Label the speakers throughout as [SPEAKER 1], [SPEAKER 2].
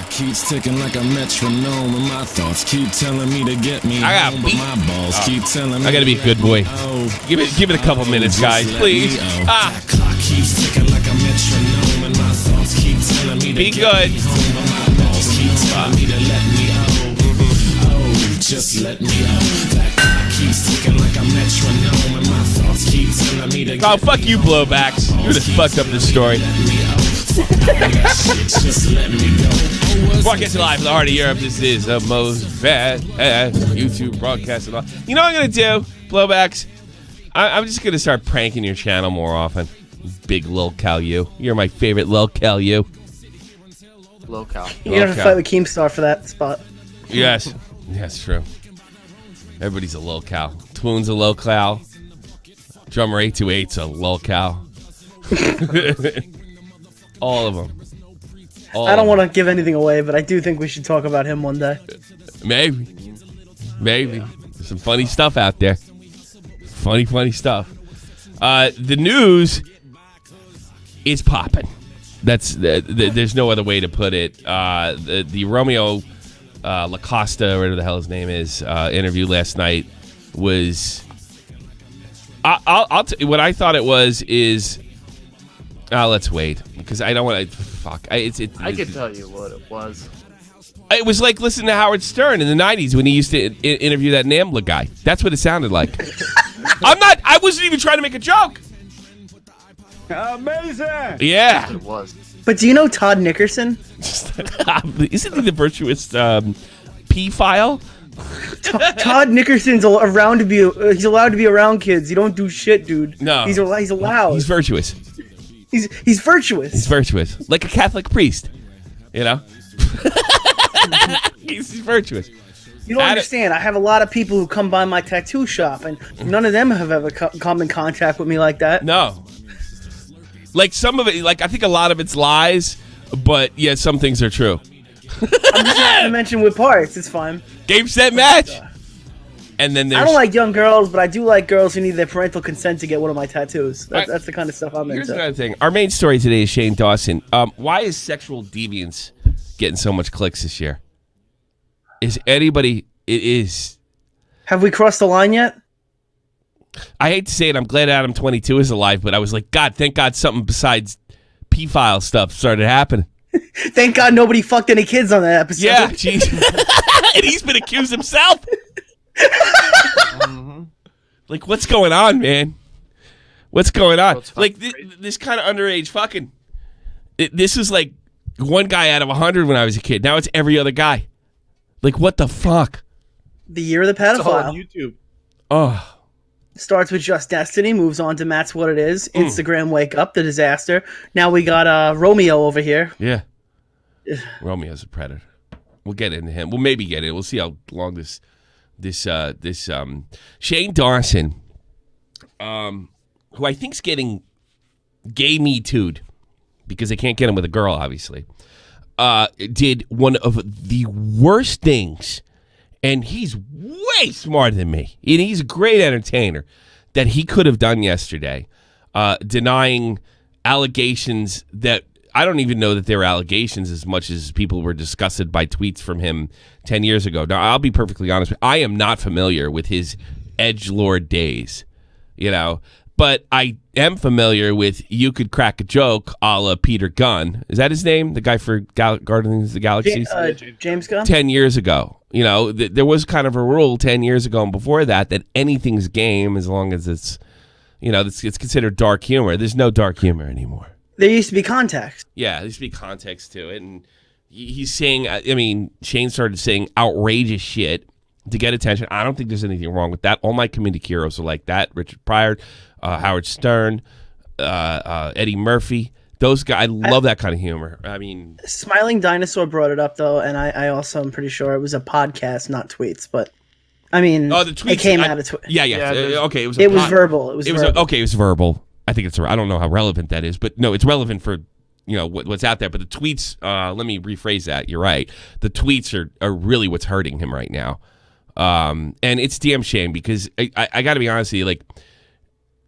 [SPEAKER 1] clock keeps ticking like a metronome, and my thoughts keep telling me to get me
[SPEAKER 2] I got
[SPEAKER 1] home, but my balls keep telling me
[SPEAKER 2] I gotta be a good boy. Give it a couple minutes, guys, please.
[SPEAKER 1] That clock keeps ticking like a metronome, and my thoughts keep telling me to
[SPEAKER 2] Be
[SPEAKER 1] get
[SPEAKER 2] good.
[SPEAKER 1] me home, but my balls keep telling me to let me just let me That clock keeps ticking like a metronome, and my thoughts keep telling me to
[SPEAKER 2] Oh, fuck you, blowbacks. You just fucked up this story.
[SPEAKER 1] Just let me go.
[SPEAKER 2] Broadcasting live from the heart of Europe. This is the most bad YouTube broadcasting live. You know what I'm going to do, blowbacks? I'm just going to start pranking your channel more often. Big Lil Cal you. You're my favorite Lil Cal you.
[SPEAKER 3] Lil Cal.
[SPEAKER 4] You have to fight with Keemstar for that spot.
[SPEAKER 2] Yes. That's true. Everybody's a Lil Cal. Twoon's a Lil Cal. Drummer 828's a Lil Cal. All of them.
[SPEAKER 4] I don't want to give anything away, but I do think we should talk about him one day.
[SPEAKER 2] Maybe. There's some funny stuff out there. Funny stuff. The news is popping. There's no other way to put it. The Romeo Lacosta, whatever the hell his name is, interview last night was. I'll what I thought it was is. Let's wait because I don't want to. Fuck. I
[SPEAKER 3] could tell you what it was.
[SPEAKER 2] It was like listening to Howard Stern in the '90s when he used to interview that NAMBLA guy. That's what it sounded like. I wasn't even trying to make a joke.
[SPEAKER 5] Amazing.
[SPEAKER 2] Yeah.
[SPEAKER 3] It was.
[SPEAKER 4] But do you know Todd Nickerson?
[SPEAKER 2] Isn't he the virtuous P file?
[SPEAKER 4] Todd Nickerson's around to be. He's allowed to be around kids. You don't do shit, dude.
[SPEAKER 2] No.
[SPEAKER 4] He's allowed.
[SPEAKER 2] He's virtuous.
[SPEAKER 4] He's virtuous.
[SPEAKER 2] He's virtuous, like a Catholic priest. You know. He's virtuous.
[SPEAKER 4] You don't understand. I have a lot of people who come by my tattoo shop, and none of them have ever come in contact with me like that.
[SPEAKER 2] No. Like some of it, like I think a lot of it's lies, but yeah, some things are true.
[SPEAKER 4] I'm just not gonna mention with parts. It's fine.
[SPEAKER 2] Game, set, match. And then there's.
[SPEAKER 4] I don't like young girls, but I do like girls who need their parental consent to get one of my tattoos. That's the kind of stuff I'm
[SPEAKER 2] Here's
[SPEAKER 4] into.
[SPEAKER 2] another thing. Our main story today is Shane Dawson. Why is sexual deviance getting so much clicks this year? Is anybody? It is.
[SPEAKER 4] Have we crossed the line yet?
[SPEAKER 2] I hate to say it. I'm glad Adam 22 is alive, but I was like, God, thank God something besides P-file stuff started happening.
[SPEAKER 4] Thank God nobody fucked any kids on that episode.
[SPEAKER 2] Yeah, jeez. And he's been accused himself. Like, what's going on, man? What's going on? Like, this kind of underage fucking. This was like one guy out of 100 when I was a kid. Now it's every other guy. Like, what the fuck?
[SPEAKER 4] The year of the pedophile.
[SPEAKER 5] It's all on YouTube.
[SPEAKER 2] Oh.
[SPEAKER 4] Starts with Just Destiny, moves on to Matt's What It Is, Instagram Wake Up, The Disaster. Now we got Romeo over here.
[SPEAKER 2] Yeah. Romeo's a predator. We'll get into him. We'll maybe get it. We'll see how long this Shane Dawson, who I think's getting gay Me Too'd because they can't get him with a girl, obviously, did one of the worst things, and he's way smarter than me, and he's a great entertainer, that he could have done yesterday, denying allegations that I don't even know that they were allegations as much as people were disgusted by tweets from him 10 years ago. Now, I'll be perfectly honest. I am not familiar with his edgelord days, you know, but I am familiar with You Could Crack a Joke a la Peter Gunn. Is that his name? The guy for Guardians of the Galaxies?
[SPEAKER 4] James Gunn?
[SPEAKER 2] 10 years ago. You know, there was kind of a rule 10 years ago and before that anything's game as long as it's, you know, it's considered dark humor. There's no dark humor anymore.
[SPEAKER 4] There used to be context.
[SPEAKER 2] Yeah, there used to be context to it. And he's saying, I mean, Shane started saying outrageous shit to get attention. I don't think there's anything wrong with that. All my comedic heroes are like that. Richard Pryor, Howard Stern, Eddie Murphy. Those guys, I love that kind of humor. I mean,
[SPEAKER 4] Smiling Dinosaur brought it up, though, and I also am pretty sure it was a podcast, not tweets. But, I mean,
[SPEAKER 2] the tweets,
[SPEAKER 4] it came out of tweets.
[SPEAKER 2] Yeah. Okay, it was
[SPEAKER 4] verbal. It was verbal.
[SPEAKER 2] Okay, it was verbal. I think I don't know how relevant that is, but no, it's relevant for, you know, what's out there. But the tweets, let me rephrase that. You're right. The tweets are really what's hurting him right now. And it's damn shame because I got to be honest with you. Like,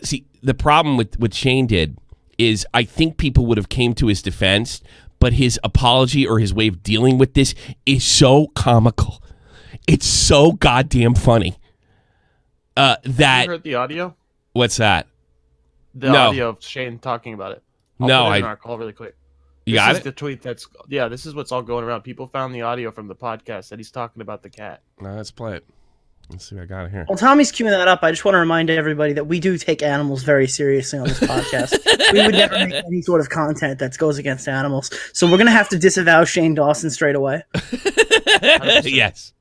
[SPEAKER 2] see, the problem with what Shane did is I think people would have came to his defense, but his apology or his way of dealing with this is so comical. It's so goddamn funny. That
[SPEAKER 3] You heard the audio?
[SPEAKER 2] What's that?
[SPEAKER 3] The
[SPEAKER 2] No.
[SPEAKER 3] audio of Shane talking about it. I'll
[SPEAKER 2] No,
[SPEAKER 3] put it in
[SPEAKER 2] I-
[SPEAKER 3] our call really quick.
[SPEAKER 2] You
[SPEAKER 3] This
[SPEAKER 2] got
[SPEAKER 3] is
[SPEAKER 2] it?
[SPEAKER 3] the tweet that's this is what's all going around. People found the audio from the podcast that he's talking about the cat.
[SPEAKER 2] No, let's play it. Let's see what I got here.
[SPEAKER 4] While Tommy's queuing that up, I just want to remind everybody that we do take animals very seriously on this podcast. We would never make any sort of content that goes against animals. So we're going to have to disavow Shane Dawson straight away.
[SPEAKER 2] Yes.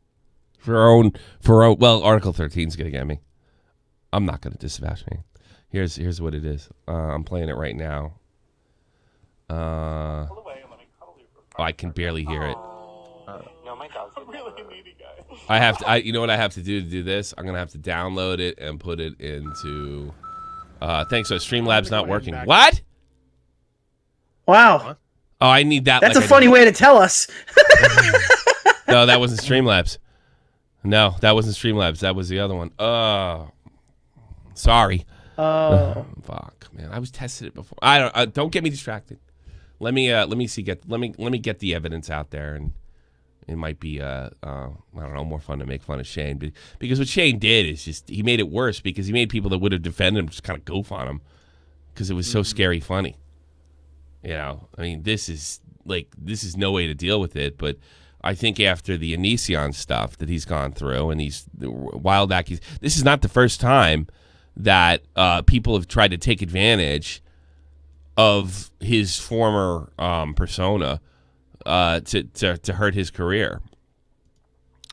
[SPEAKER 2] For our own, well, Article 13 is going to get me. I'm not going to disavow Shane. Here's what it is. I'm playing it right now. I can barely hear it.
[SPEAKER 5] No, my dog's a really needy guy.
[SPEAKER 2] I have to. You know what I have to do this? I'm gonna have to download it and put it into. Thanks. So Streamlabs not working. What?
[SPEAKER 4] Wow.
[SPEAKER 2] Oh, I need that.
[SPEAKER 4] That's
[SPEAKER 2] like
[SPEAKER 4] a funny way to tell us.
[SPEAKER 2] No, that wasn't Streamlabs. No, that wasn't Streamlabs. That was the other one. Sorry.
[SPEAKER 4] Oh.
[SPEAKER 2] Fuck, man. I was tested it before. I don't get me distracted. Let me see. Let me get the evidence out there, and it might be I don't know, more fun to make fun of Shane, because what Shane did is just he made it worse, because he made people that would have defended him just kind of goof on him because it was so scary funny. You know, I mean, this is no way to deal with it. But I think after the Onision stuff that he's gone through, and he's the wild this is not the first time that people have tried to take advantage of his former persona to hurt his career.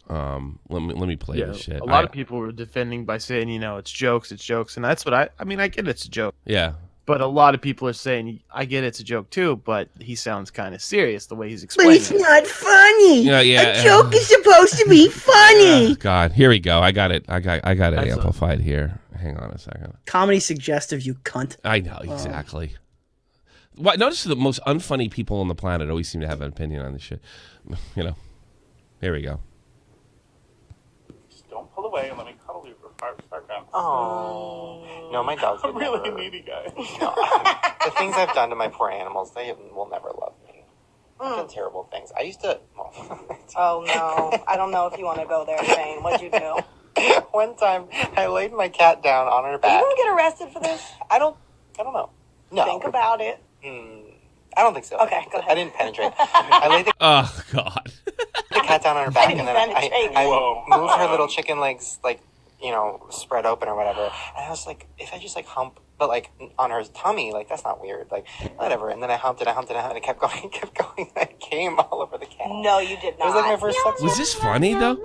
[SPEAKER 2] Let me play this shit.
[SPEAKER 3] A lot of people were defending by saying, it's jokes, and that's what I mean, I get it's a joke.
[SPEAKER 2] Yeah.
[SPEAKER 3] But a lot of people are saying, I get it's a joke too, but he sounds kind of serious the way he's explaining it.
[SPEAKER 4] But it's not funny.
[SPEAKER 2] Yeah.
[SPEAKER 4] A joke is supposed to be funny.
[SPEAKER 2] God, here we go. I got it amplified here. Hang on a second.
[SPEAKER 4] Comedy suggestive, you cunt.
[SPEAKER 2] I know, exactly. Notice the most unfunny people on the planet always seem to have an opinion on this shit. Here we go.
[SPEAKER 5] Just don't pull away and let me cuddle you for 5 seconds. Oh. No, my dog's a really needy guy. No, the things I've done to my poor animals, they will never love me. I've done terrible things. I used to...
[SPEAKER 6] Oh, no. I don't know if you want to go there, Shane. What'd you do?
[SPEAKER 5] One time, I laid my cat down on her
[SPEAKER 6] Are
[SPEAKER 5] back.
[SPEAKER 6] you going to get arrested for this?
[SPEAKER 5] I don't know. No.
[SPEAKER 6] Think about it.
[SPEAKER 5] I don't think so.
[SPEAKER 6] Okay, go ahead.
[SPEAKER 5] I didn't penetrate. I laid the
[SPEAKER 2] Oh God.
[SPEAKER 5] cat down on her back, and then I
[SPEAKER 6] Whoa.
[SPEAKER 5] moved her little chicken legs, spread open or whatever. And I was like, if I just hump, but on her tummy, that's not weird. Whatever. And then I humped it, and it kept going, and I came all over the cat.
[SPEAKER 6] No, you did not.
[SPEAKER 5] It was my first sex.
[SPEAKER 2] Was this funny though?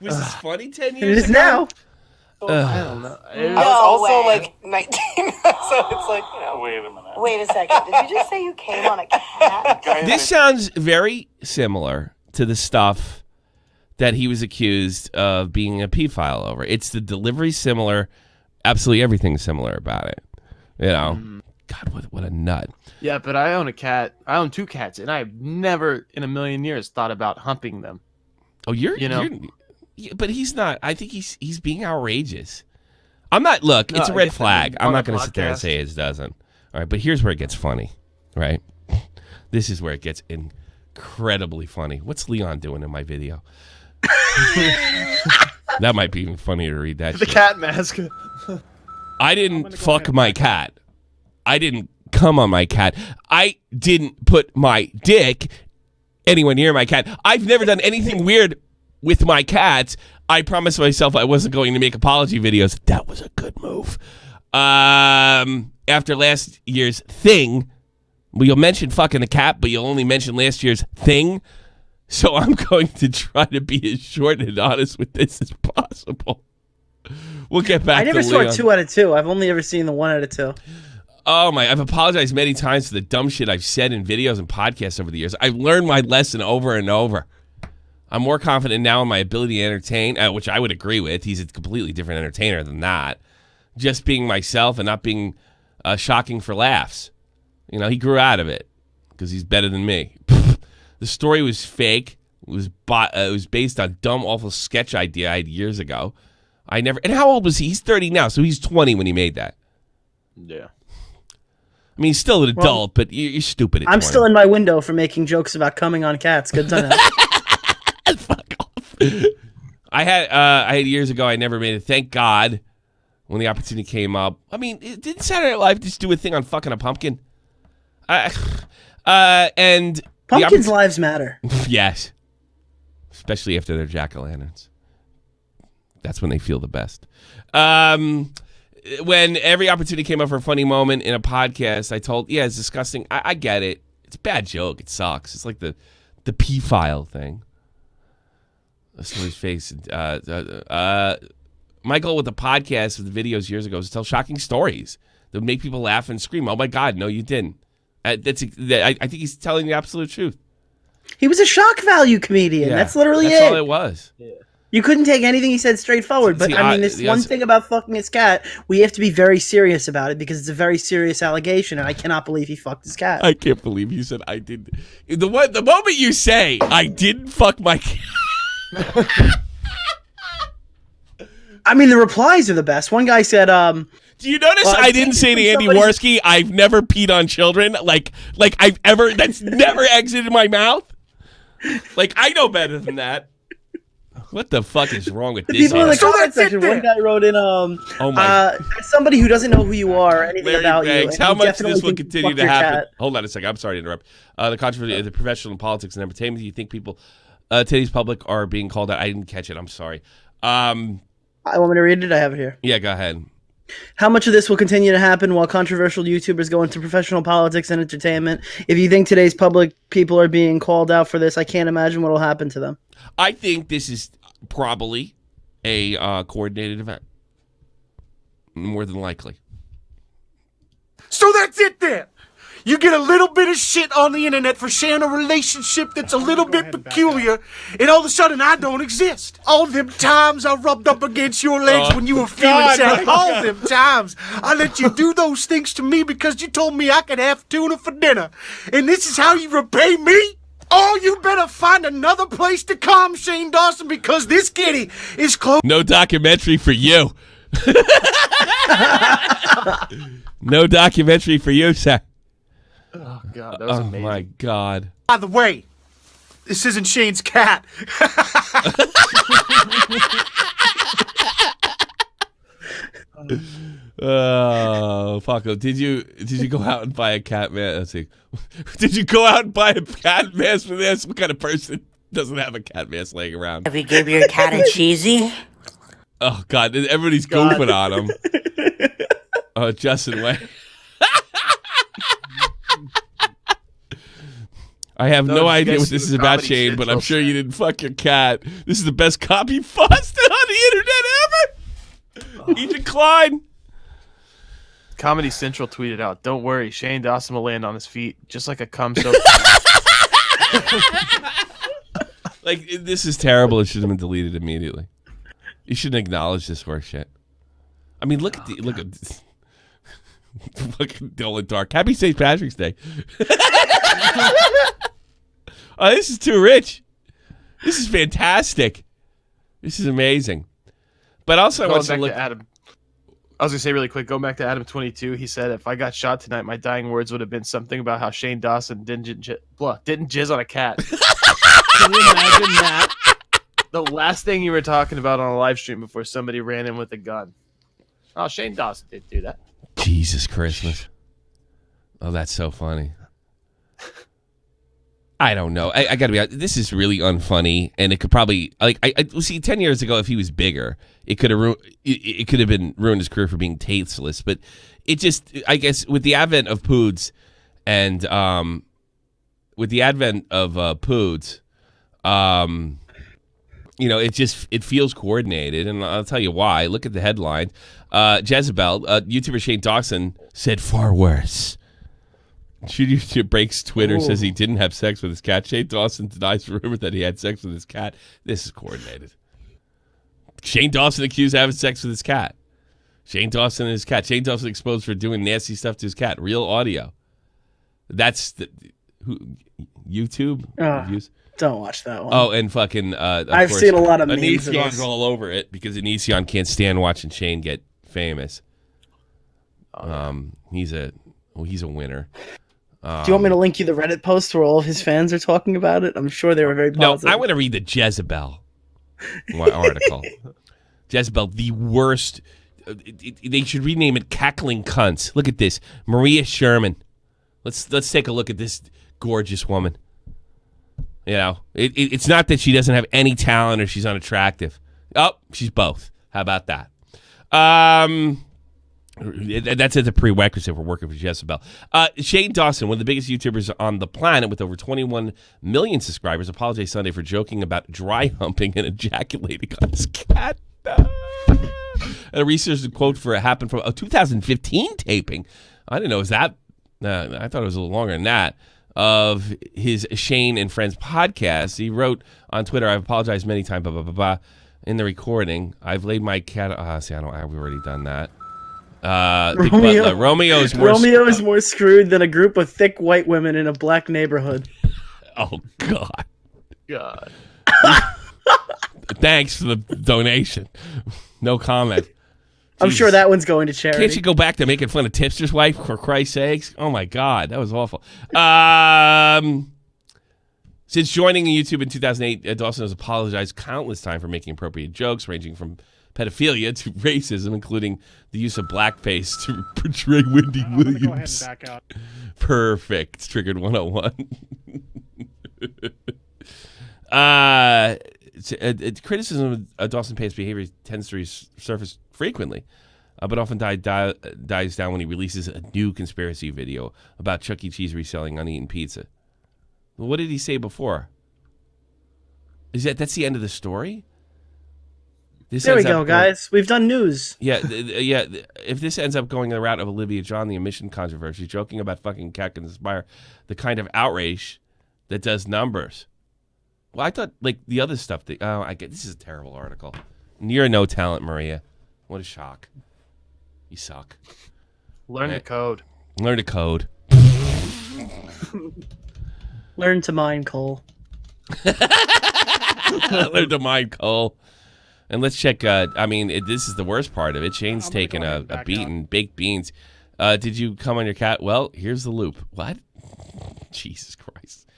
[SPEAKER 2] Was this funny 10
[SPEAKER 4] It
[SPEAKER 2] years
[SPEAKER 4] is
[SPEAKER 2] ago?
[SPEAKER 4] now.
[SPEAKER 3] I don't know.
[SPEAKER 5] I was also
[SPEAKER 6] way.
[SPEAKER 5] 19, so it's wait a minute.
[SPEAKER 6] Wait a second. Did you just say you came on a cat?
[SPEAKER 2] This sounds very similar to the stuff that he was accused of being a pedophile over. It's the delivery similar, absolutely everything similar about it. God, what a nut.
[SPEAKER 3] Yeah, but I own a cat. I own 2 cats, and I've never in a million years thought about humping them.
[SPEAKER 2] Oh, you're but he's not. I think he's being outrageous. I'm not. Look, it's a red flag. I'm not going to sit there and say it doesn't. All right, but here's where it gets funny, right? This is where it gets incredibly funny. What's Leon doing in my video? That might be even funnier to read that.
[SPEAKER 3] The
[SPEAKER 2] shit.
[SPEAKER 3] cat mask.
[SPEAKER 2] I didn't fuck my cat. I didn't come on my cat. I didn't put my dick anywhere near my cat. I've never done anything weird with my cats. I promised myself I wasn't going to make apology videos. That was a good move. After last year's thing, you'll mention fucking the cat, but you'll only mention last year's thing. So I'm going to try to be as short and honest with this as possible. We'll get back to
[SPEAKER 4] I never saw
[SPEAKER 2] Leon.
[SPEAKER 4] 2 out of 2. I've only ever seen the 1 out of 2.
[SPEAKER 2] Oh my! I've apologized many times for the dumb shit I've said in videos and podcasts over the years. I've learned my lesson over and over. I'm more confident now in my ability to entertain, which I would agree with. He's a completely different entertainer than that. Just being myself and not being shocking for laughs. He grew out of it because he's better than me. The story was fake. It was based on dumb, awful sketch idea I had years ago. And how old was he? He's 30 now, so he's 20 when he made that.
[SPEAKER 3] Yeah.
[SPEAKER 2] I mean, he's still an adult, but you're stupid at 20.
[SPEAKER 4] I'm still in my window for making jokes about coming on cats. Good time.
[SPEAKER 2] Fuck off. I had years ago, I never made it. Thank God when the opportunity came up. I mean, didn't Saturday Night Live just do a thing on fucking a pumpkin? And
[SPEAKER 4] Pumpkins' lives matter.
[SPEAKER 2] Yes. Especially after they're jack-o'-lanterns. That's when they feel the best. When every opportunity came up for a funny moment in a podcast, I told, yeah, it's disgusting. I get it. It's a bad joke. It sucks. It's like the P-file thing. I saw his face. My goal with the podcast with the videos years ago was to tell shocking stories that would make people laugh and scream. Oh, my God, no, you didn't. I think he's telling the absolute truth.
[SPEAKER 4] He was a shock value comedian.
[SPEAKER 2] Yeah,
[SPEAKER 4] that's literally
[SPEAKER 2] that's
[SPEAKER 4] it.
[SPEAKER 2] all it was.
[SPEAKER 3] Yeah.
[SPEAKER 4] You couldn't take anything he said straight forward. But I mean, this one thing about fucking his cat, we have to be very serious about it because it's a very serious allegation, and I cannot believe he fucked his cat.
[SPEAKER 2] I can't believe you said I did. The moment you say I didn't fuck my cat.
[SPEAKER 4] I mean, the replies are the best. One guy said,
[SPEAKER 2] Do you notice I didn't say to Andy Worski, I've never peed on children? Like I've ever, that's never exited my mouth? Like, I know better than that. What the fuck is wrong with this?
[SPEAKER 4] People in the comment section, one guy wrote in, somebody who doesn't know who you are or anything
[SPEAKER 2] Larry
[SPEAKER 4] about
[SPEAKER 2] Banks,
[SPEAKER 4] you.
[SPEAKER 2] how much this will continue to happen?
[SPEAKER 4] Cat.
[SPEAKER 2] Hold on a second. I'm sorry to interrupt. The controversy of the professional politics and entertainment. Do you think people, today's public, are being called out? I didn't catch it. I'm sorry.
[SPEAKER 4] I want me to read it? I have it here.
[SPEAKER 2] Yeah, go ahead.
[SPEAKER 4] How much of this will continue to happen while controversial YouTubers go into professional politics and entertainment? If you think today's public people are being called out for this, I can't imagine what will happen to them.
[SPEAKER 2] I think this is probably a coordinated event. More than likely.
[SPEAKER 7] So that's it then. You get a little bit of shit on the internet for sharing a relationship that's a little bit peculiar, and all of a sudden I don't exist. All them times I rubbed up against your legs when you were feeling sad. All them times I let you do those things to me because you told me I could have tuna for dinner. And this is how you repay me? Oh, you better find another place to come, Shane Dawson, because this kitty is close.
[SPEAKER 2] No documentary for you. No documentary for you, sir.
[SPEAKER 3] Oh, God, that was amazing.
[SPEAKER 2] Oh, my God.
[SPEAKER 7] By the way, this isn't Shane's cat.
[SPEAKER 2] Oh, fuck. Did you go out and buy a cat mask? Let's see. Did you go out and buy a cat mask for this? What kind of person doesn't have a cat mask laying around?
[SPEAKER 8] Have you gave your cat a cheesy?
[SPEAKER 2] Oh, God. Everybody's goofing on him. Oh, Justin Way. I have no idea what this is about, Shane, but I'm sure you didn't fuck your cat. This is the best copy busted on the internet ever. He declined.
[SPEAKER 3] Comedy Central tweeted out, "Don't worry, Shane Dawson will land on his feet just like a cum soak."
[SPEAKER 2] Like, this is terrible. It should have been deleted immediately. You shouldn't acknowledge this horse shit. I mean, look at this. Fucking dull and dark. Happy St. Patrick's Day. Oh, this is too rich. This is fantastic. This is amazing. But also, I want to look
[SPEAKER 3] at Adam. I was gonna say really quick. Going back to Adam 22, he said, "If I got shot tonight, my dying words would have been something about how Shane Dawson didn't jizz on a cat." Can you imagine that? The last thing you were talking about on a live stream before somebody ran in with a gun. Oh, Shane Dawson did do that.
[SPEAKER 2] Jesus Christmas. Oh, that's so funny. I don't know. I gotta be honest. This is really unfunny, and it could probably I see 10 years ago if he was bigger, it could have ruined his career for being tasteless. But it just, I guess, with the advent of Poods, and it feels coordinated, and I'll tell you why. Look at the headline. Jezebel, YouTuber Shane Dawson said far worse. YouTuber breaks Twitter, says he didn't have sex with his cat. Shane Dawson denies the rumor that he had sex with his cat. This is coordinated. Shane Dawson accused of having sex with his cat. Shane Dawson and his cat. Shane Dawson exposed for doing nasty stuff to his cat. Real audio. That's YouTube?
[SPEAKER 4] Don't watch that one.
[SPEAKER 2] Oh, and fucking
[SPEAKER 4] I've seen a lot of memes.
[SPEAKER 2] Anision's all over it because Anision can't stand watching Shane get famous. He's a Well, he's a winner.
[SPEAKER 4] Do you want me to link you the Reddit post where all of his fans are talking about it? I'm sure they were very positive.
[SPEAKER 2] No, I want to read the Jezebel article. Jezebel, the worst. They should rename it Cackling Cunts. Look at this. Maria Sherman. Let's take a look at this gorgeous woman. You know, it's not that she doesn't have any talent or she's unattractive. Oh, she's both. How about that? That's at the prerequisite for working for Jezebel. Shane Dawson, one of the biggest YouTubers on the planet with over 21 million subscribers, apologized Sunday for joking about dry humping and ejaculating on his cat. A research quote for it happened from a 2015 taping. I didn't know it was that. I thought it was a little longer than that. Of his Shane and Friends podcast. He wrote on Twitter, I've apologized many times, blah, blah, blah, blah. In the recording, I've laid my cat. See, we've already done that. Romeo is more
[SPEAKER 4] screwed than a group of thick white women in a black neighborhood.
[SPEAKER 2] Oh, God.
[SPEAKER 3] God.
[SPEAKER 2] Thanks for the donation. No comment.
[SPEAKER 4] I'm sure that one's going to charity.
[SPEAKER 2] Can't you go back to making fun of Tipster's wife, for Christ's sakes? Oh, my God. That was awful. Since joining YouTube in 2008, Dawson has apologized countless times for making appropriate jokes, ranging from pedophilia to racism, including the use of blackface to portray Wendy Williams. Go ahead and back out. Perfect. It's Triggered 101. Criticism of Dawson Payne's behavior tends to surface frequently, but often dies down when he releases a new conspiracy video about Chuck E. Cheese reselling uneaten pizza. What did he say before? That's the end of the story?
[SPEAKER 4] There we go, guys. We've done news.
[SPEAKER 2] Yeah. If this ends up going the route of Olivia John, the emission controversy, joking about fucking cat can inspire the kind of outrage that does numbers. Well, I thought like the other stuff. This is a terrible article. You're no talent, Maria. What a shock. You suck.
[SPEAKER 3] Learn the code.
[SPEAKER 2] Learn to code.
[SPEAKER 4] Learn to mine coal.
[SPEAKER 2] Learn to mine coal. And let's check. This is the worst part of it. Shane's taking a beating, baked beans. Did you come on your cat? Well, here's the loop. What? Jesus Christ.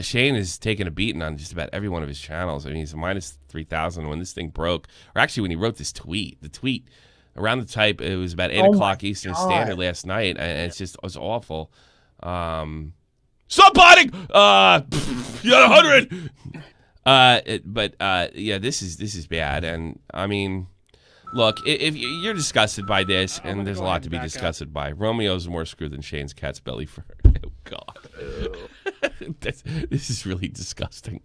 [SPEAKER 2] Shane is taking a beating on just about every one of his channels. I mean, he's a minus 3,000 when this thing broke. Or actually, when he wrote this tweet. The tweet, around the type, it was about 8 o'clock Eastern Standard last night. And it was awful. Stop biting! You got 100! This is bad. And, I mean, look, if you're disgusted by this, and there's a lot to be disgusted by, Romeo's more screwed than Shane's cat's belly fur. Oh, God. This is really disgusting.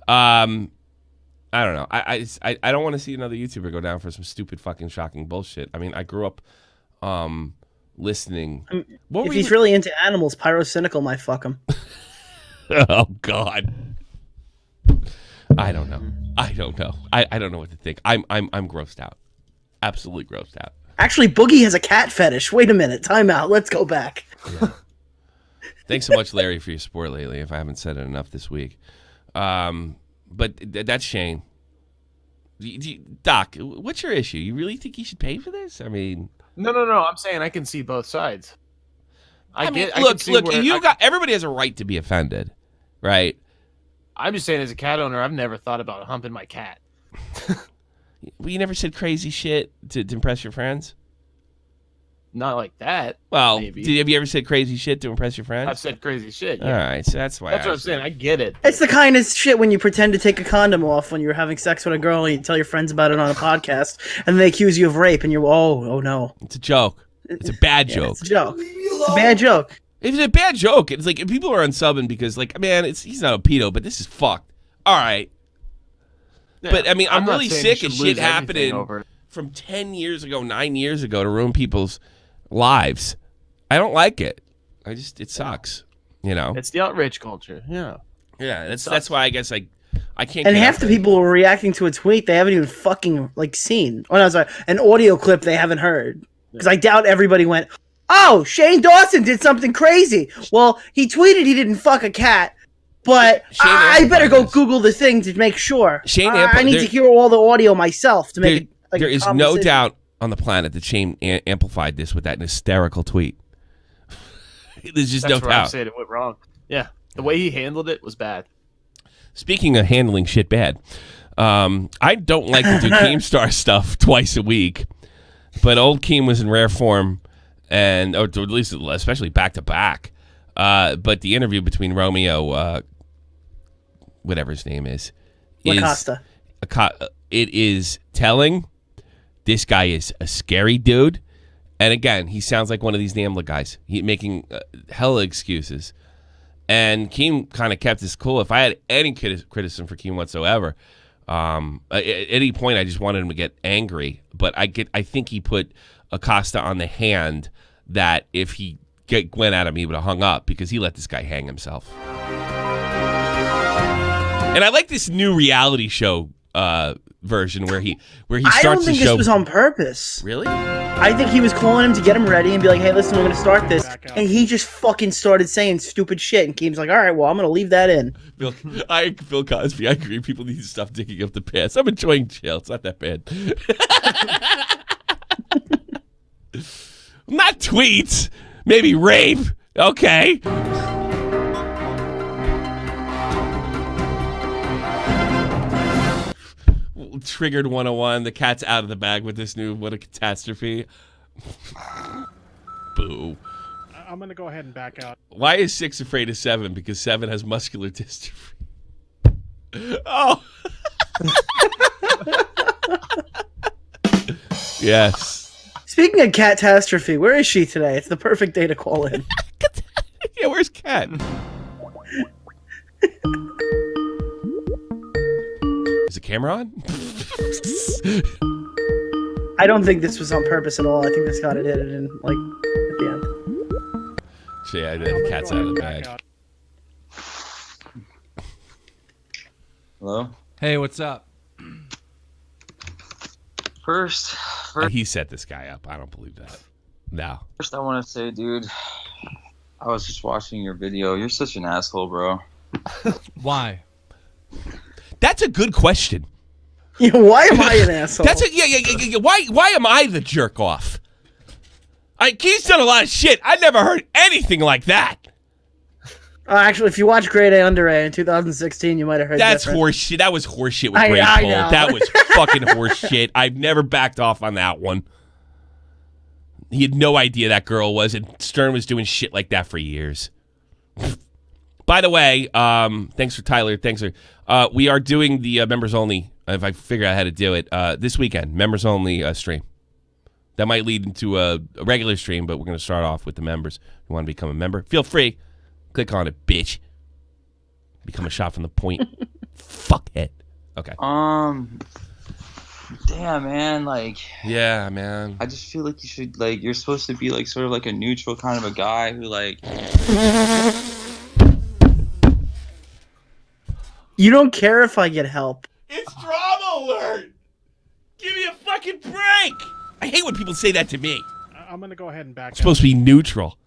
[SPEAKER 2] I don't know. I don't want to see another YouTuber go down for some stupid fucking shocking bullshit. I mean, I grew up listening.
[SPEAKER 4] If he's really into animals, Pyrocynical might fuck him.
[SPEAKER 2] Oh, God. I don't know. I don't know what to think. I'm grossed out. Absolutely grossed out.
[SPEAKER 4] Actually, Boogie has a cat fetish. Wait a minute. Time out. Let's go back.
[SPEAKER 2] Yeah. Thanks so much, Larry, for your support lately, if I haven't said it enough this week. But that's Shane. Doc, what's your issue? You really think he should pay for this? I mean...
[SPEAKER 3] No. I'm saying I can see both sides.
[SPEAKER 2] Everybody has a right to be offended, right?
[SPEAKER 3] I'm just saying, as a cat owner, I've never thought about humping my cat.
[SPEAKER 2] Well, you never said crazy shit to impress your friends?
[SPEAKER 3] Not like that.
[SPEAKER 2] Well,
[SPEAKER 3] maybe.
[SPEAKER 2] Have you ever said crazy shit to impress your friends?
[SPEAKER 3] I've said crazy shit. Yeah.
[SPEAKER 2] All right, so that's why.
[SPEAKER 3] That's what I'm saying. I get it.
[SPEAKER 4] It's the kind of shit when you pretend to take a condom off when you're having sex with a girl and you tell your friends about it on a podcast, and they accuse you of rape, and you're oh no.
[SPEAKER 2] It's a joke. It's a bad joke.
[SPEAKER 4] It's a joke. It's a bad joke.
[SPEAKER 2] It's a bad joke. It's like if people are unsubbing because, like, man, he's not a pedo, but this is fucked. All right. Yeah, but I mean, I'm really sick of shit happening from 10 years ago, 9 years ago to ruin people's lives. I don't like it. It sucks. You know,
[SPEAKER 3] it's the outrage culture. Yeah.
[SPEAKER 2] That's why I guess I can't.
[SPEAKER 4] And half the people were reacting to a tweet they haven't even fucking seen. Oh no, sorry, an audio clip they haven't heard. Because I doubt everybody went, "Oh, Shane Dawson did something crazy." Well, he tweeted he didn't fuck a cat, but I better go Google the thing to make sure. I need to hear all the audio myself to make it.
[SPEAKER 2] There is no doubt on the planet that Shane amplified this with that hysterical tweet. There's just
[SPEAKER 3] That's
[SPEAKER 2] no
[SPEAKER 3] where I'm
[SPEAKER 2] doubt.
[SPEAKER 3] saying it went wrong. Yeah, the way he handled it was bad.
[SPEAKER 2] Speaking of handling shit bad, I don't like to do Keemstar stuff twice a week, but old Keem was in rare form, and or at least especially back to back. But the interview between Romeo, whatever his name is
[SPEAKER 4] LaCosta.
[SPEAKER 2] It is telling. This guy is a scary dude, and again, he sounds like one of these NAMBLA guys. He's making hella excuses. And Keem kind of kept his cool. If I had any criticism for Keem whatsoever, at any point I just wanted him to get angry. But I think he put Acosta on the hand that if he went at him, he would have hung up because he let this guy hang himself. And I like this new reality show version where he starts
[SPEAKER 4] I don't think
[SPEAKER 2] the show.
[SPEAKER 4] this was on purpose.
[SPEAKER 2] Really?
[SPEAKER 4] I think he was calling him to get him ready and be like, hey, listen, we're going to start this. And he just fucking started saying stupid shit. And Keem's like, all right, well, I'm going to leave that in.
[SPEAKER 2] Bill Cosby, I agree. People need to stop digging up the past. I'm enjoying jail. It's not that bad. Not tweets. Maybe rape. Okay. Triggered 101. The cat's out of the bag with this new What a Catastrophe. Boo.
[SPEAKER 9] I'm going to go ahead and back out.
[SPEAKER 2] Why is 6 afraid of 7? Because 7 has muscular dystrophy. Oh. Yes.
[SPEAKER 4] Speaking of catastrophe, where is she today? It's the perfect day to call in.
[SPEAKER 2] Yeah, where's Cat? Is the camera on?
[SPEAKER 4] I don't think this was on purpose at all. I think this got it in, like, at the end.
[SPEAKER 2] So yeah, the cat's out of the bag.
[SPEAKER 10] Hello?
[SPEAKER 11] Hey, what's up?
[SPEAKER 10] First,
[SPEAKER 2] He set this guy up. I don't believe that. No.
[SPEAKER 10] I want to say, dude, I was just watching your video. You're such an asshole, bro.
[SPEAKER 11] Why?
[SPEAKER 2] That's a good question.
[SPEAKER 4] Yeah, why am I an asshole?
[SPEAKER 2] That's a yeah. Why am I the jerk off? Keith's done a lot of shit. I never heard anything like that.
[SPEAKER 4] Actually, if you watch Grade A Under A in 2016, you might have heard
[SPEAKER 2] That's
[SPEAKER 4] different.
[SPEAKER 2] horseshit. That was horseshit with
[SPEAKER 4] I
[SPEAKER 2] Greg Cole.
[SPEAKER 4] know.
[SPEAKER 2] That was fucking horseshit. I've never backed off on that one. He had no idea that girl was, and Stern was doing shit like that for years. By the way, thanks for Tyler. Thanks for. We are doing the members only. If I figure out how to do it this weekend, members only stream. That might lead into a regular stream, but we're going to start off with the members. If you want to become a member, feel free. Click on it, bitch. Become a shot from the point. Fuckhead. Okay.
[SPEAKER 10] Damn, man, like.
[SPEAKER 2] Yeah, man.
[SPEAKER 10] I just feel like you should, like, you're supposed to be, like, sort of like a neutral kind of a guy who, like.
[SPEAKER 4] You don't care if I get help.
[SPEAKER 2] It's drama alert. Give me a fucking break. I hate when people say that to me.
[SPEAKER 9] I'm going to go ahead and back out.
[SPEAKER 2] I'm supposed to be neutral.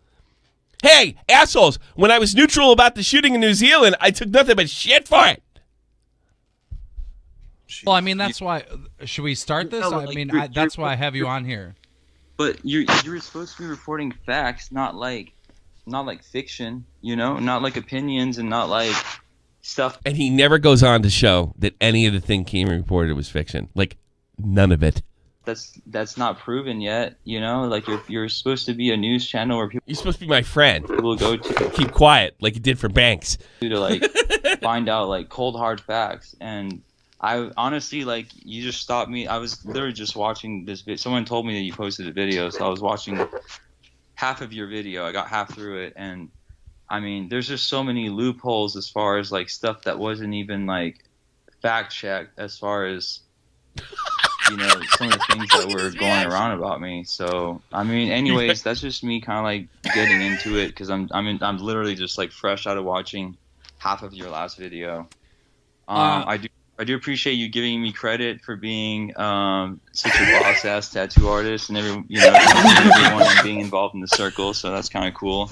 [SPEAKER 2] Hey, assholes, when I was neutral about the shooting in New Zealand, I took nothing but shit for it.
[SPEAKER 11] Well, I mean, that's why. Should we start this?
[SPEAKER 10] No,
[SPEAKER 11] I
[SPEAKER 10] like,
[SPEAKER 11] mean,
[SPEAKER 10] you're-
[SPEAKER 11] that's why I have you on here.
[SPEAKER 10] But you're supposed to be reporting facts, not like fiction, you know? Not like opinions and not like stuff.
[SPEAKER 2] And he never goes on to show that any of the thing Keem reported was fiction. Like, none of it.
[SPEAKER 10] That's not proven yet, you know? Like, you're supposed to be a news channel where
[SPEAKER 2] You're supposed to be my friend.
[SPEAKER 10] people go to
[SPEAKER 2] Keep quiet, like you did for Banks.
[SPEAKER 10] like find out like cold hard facts. And I honestly, like, you just stopped me. I was literally just watching this video. Someone told me that you posted a video, so I was watching half of your video. I got half through it, and I mean, there's just so many loopholes as far as like stuff that wasn't even like fact checked, as far as you know, some of the things that were going around about me. So I mean, anyways, that's just me kind of like getting into it because I'm literally just like fresh out of watching half of your last video. I do appreciate you giving me credit for being such a boss ass tattoo artist and everyone being involved in the circle. So that's kind of cool.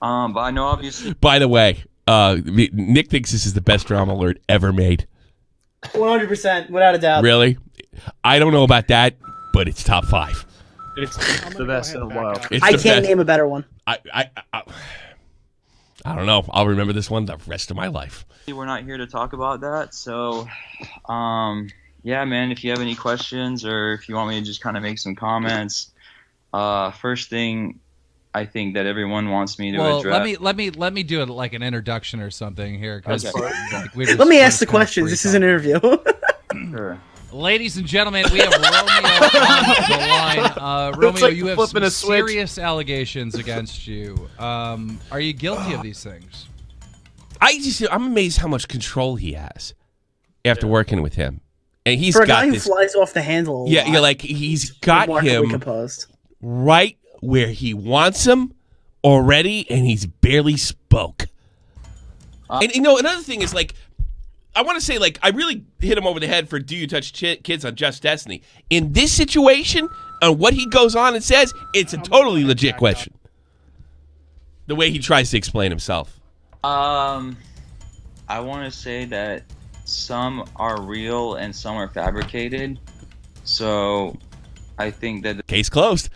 [SPEAKER 10] But I know obviously.
[SPEAKER 2] By the way, Nick thinks this is the best drama alert ever made.
[SPEAKER 4] 100%, without a doubt.
[SPEAKER 2] Really? I don't know about that, but it's top 5.
[SPEAKER 3] It's
[SPEAKER 9] I'm
[SPEAKER 3] the
[SPEAKER 9] gonna
[SPEAKER 3] best
[SPEAKER 9] go
[SPEAKER 3] in a
[SPEAKER 9] ahead and
[SPEAKER 3] while.
[SPEAKER 9] back out.
[SPEAKER 2] It's
[SPEAKER 4] I
[SPEAKER 2] the
[SPEAKER 4] can't
[SPEAKER 2] best.
[SPEAKER 4] name a better one.
[SPEAKER 2] I don't know. I'll remember this one the rest of my life.
[SPEAKER 10] We're not here to talk about that, so yeah, man, if you have any questions or if you want me to just kind of make some comments, first thing I think that everyone wants me to address.
[SPEAKER 11] let me do it like an introduction or something here.
[SPEAKER 10] Okay.
[SPEAKER 4] Let me ask the questions. This is an interview.
[SPEAKER 10] Sure.
[SPEAKER 11] Ladies and gentlemen, we have Romeo on the line. Romeo,
[SPEAKER 3] like
[SPEAKER 11] you have
[SPEAKER 3] flipping
[SPEAKER 11] some
[SPEAKER 3] a switch.
[SPEAKER 11] serious allegations against you. Are you guilty of these things?
[SPEAKER 2] I'm amazed how much control he has after working with him, and he's
[SPEAKER 4] For a
[SPEAKER 2] got
[SPEAKER 4] guy who
[SPEAKER 2] this.
[SPEAKER 4] flies off the handle. A lot,
[SPEAKER 2] Yeah, like he's got
[SPEAKER 4] remarkably
[SPEAKER 2] him
[SPEAKER 4] composed.
[SPEAKER 2] right where he wants him already, and he's barely spoke. And another thing is like, I want to say like I really hit him over the head for "Do you touch kids on Just Destiny?" In this situation, and what he goes on and says, it's a totally legit question. The way he tries to explain himself.
[SPEAKER 10] I want to say that some are real and some are fabricated. So I think that the
[SPEAKER 2] Case closed.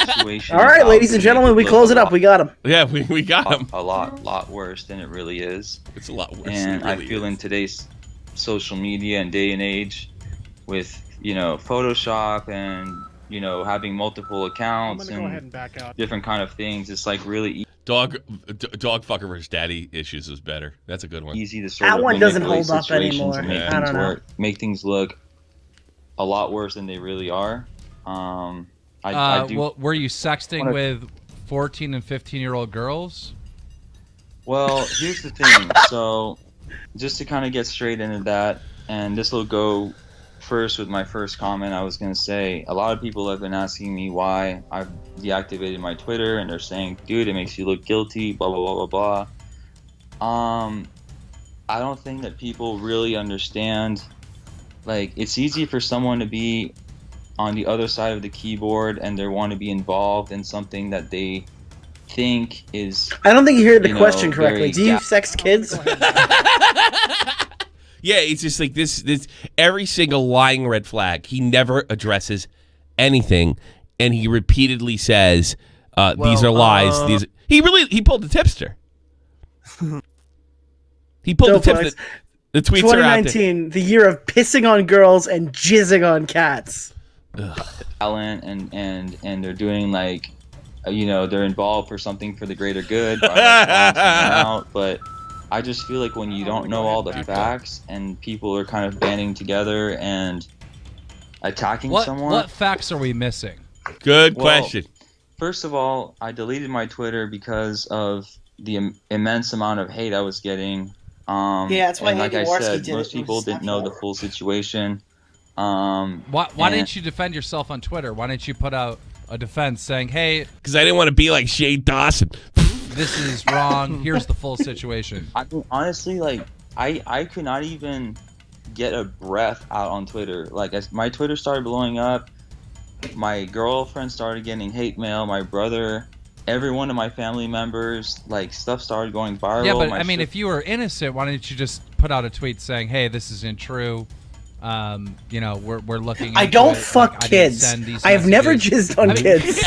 [SPEAKER 10] situation
[SPEAKER 4] All right,
[SPEAKER 10] is
[SPEAKER 4] ladies and
[SPEAKER 10] out to
[SPEAKER 4] gentlemen,
[SPEAKER 10] make
[SPEAKER 4] we
[SPEAKER 10] it
[SPEAKER 4] close
[SPEAKER 10] look
[SPEAKER 4] it up. We got him.
[SPEAKER 2] Yeah, we got him.
[SPEAKER 10] a lot worse than it really is.
[SPEAKER 2] It's a lot worse.
[SPEAKER 10] And
[SPEAKER 2] than it really
[SPEAKER 10] I feel
[SPEAKER 2] is.
[SPEAKER 10] in today's social media and day and age, with Photoshop and having multiple
[SPEAKER 9] I'm
[SPEAKER 10] accounts
[SPEAKER 9] gonna go ahead
[SPEAKER 10] and
[SPEAKER 9] and back out.
[SPEAKER 10] different kind of things, it's like really
[SPEAKER 2] Dog fucker versus daddy issues is better. That's a good one.
[SPEAKER 10] easy to sort
[SPEAKER 4] That
[SPEAKER 10] of
[SPEAKER 4] one doesn't
[SPEAKER 10] manipulate
[SPEAKER 4] hold up
[SPEAKER 10] situations
[SPEAKER 4] anymore.
[SPEAKER 10] and make
[SPEAKER 2] Yeah.
[SPEAKER 4] I
[SPEAKER 10] things
[SPEAKER 4] don't know.
[SPEAKER 10] make things look a lot worse than they really are. I do.
[SPEAKER 11] Well, were you sexting with 14 and 15-year-old girls?
[SPEAKER 10] Well, here's the thing. So, just to kind of get straight into that, and this will go first with my first comment, I was going to say, a lot of people have been asking me why I've deactivated my Twitter, and they're saying, dude, it makes you look guilty, blah, blah, blah, blah, blah. I don't think that people really understand. Like, it's easy for someone to be on the other side of the keyboard and they want to be involved in something that they think is...
[SPEAKER 4] I don't think you heard the
[SPEAKER 10] You know,
[SPEAKER 4] question correctly.
[SPEAKER 10] very
[SPEAKER 4] Do you
[SPEAKER 10] ga-
[SPEAKER 4] sex kids?
[SPEAKER 2] Yeah, it's just like this every single lying red flag. He never addresses anything, and he repeatedly says, "These are lies." He pulled the tipster. He pulled the
[SPEAKER 4] Dope,
[SPEAKER 2] tipster. The tweets are out there.
[SPEAKER 4] 2019, the year of pissing on girls and jizzing on cats.
[SPEAKER 10] talent and they're doing like they're involved for something for the greater good by like, calling someone out. But I just feel like when you don't know all the facts and people are kind of banding together and attacking someone.
[SPEAKER 11] What facts are we missing?
[SPEAKER 2] Good
[SPEAKER 10] Well,
[SPEAKER 2] question.
[SPEAKER 10] First of all, I deleted my Twitter because of the immense amount of hate I was getting.
[SPEAKER 4] Yeah, that's why
[SPEAKER 10] and like I
[SPEAKER 4] Andy Warski
[SPEAKER 10] said,
[SPEAKER 4] did
[SPEAKER 10] most
[SPEAKER 4] it with
[SPEAKER 10] people didn't know the
[SPEAKER 4] Snapchat.
[SPEAKER 10] full situation.
[SPEAKER 11] Why didn't you defend yourself on Twitter? Why didn't you put out a defense saying, "Hey,
[SPEAKER 2] Because I didn't want to be like Shane Dawson.
[SPEAKER 11] this is wrong. Here's the full situation."
[SPEAKER 10] I mean, honestly, like I could not even get a breath out on Twitter. Like as my Twitter started blowing up, my girlfriend started getting hate mail. My brother, every one of my family members, like stuff started going viral.
[SPEAKER 11] Yeah, but
[SPEAKER 10] My
[SPEAKER 11] I mean,
[SPEAKER 10] shit-
[SPEAKER 11] if you were innocent, why didn't you just put out a tweet saying, "Hey, this isn't true. We're looking."
[SPEAKER 4] I
[SPEAKER 11] into
[SPEAKER 4] don't
[SPEAKER 11] it.
[SPEAKER 4] fuck
[SPEAKER 11] Like, I didn't
[SPEAKER 4] kids.
[SPEAKER 11] send these
[SPEAKER 4] I have never
[SPEAKER 11] messages."
[SPEAKER 4] jizzed on
[SPEAKER 11] I mean-
[SPEAKER 4] kids.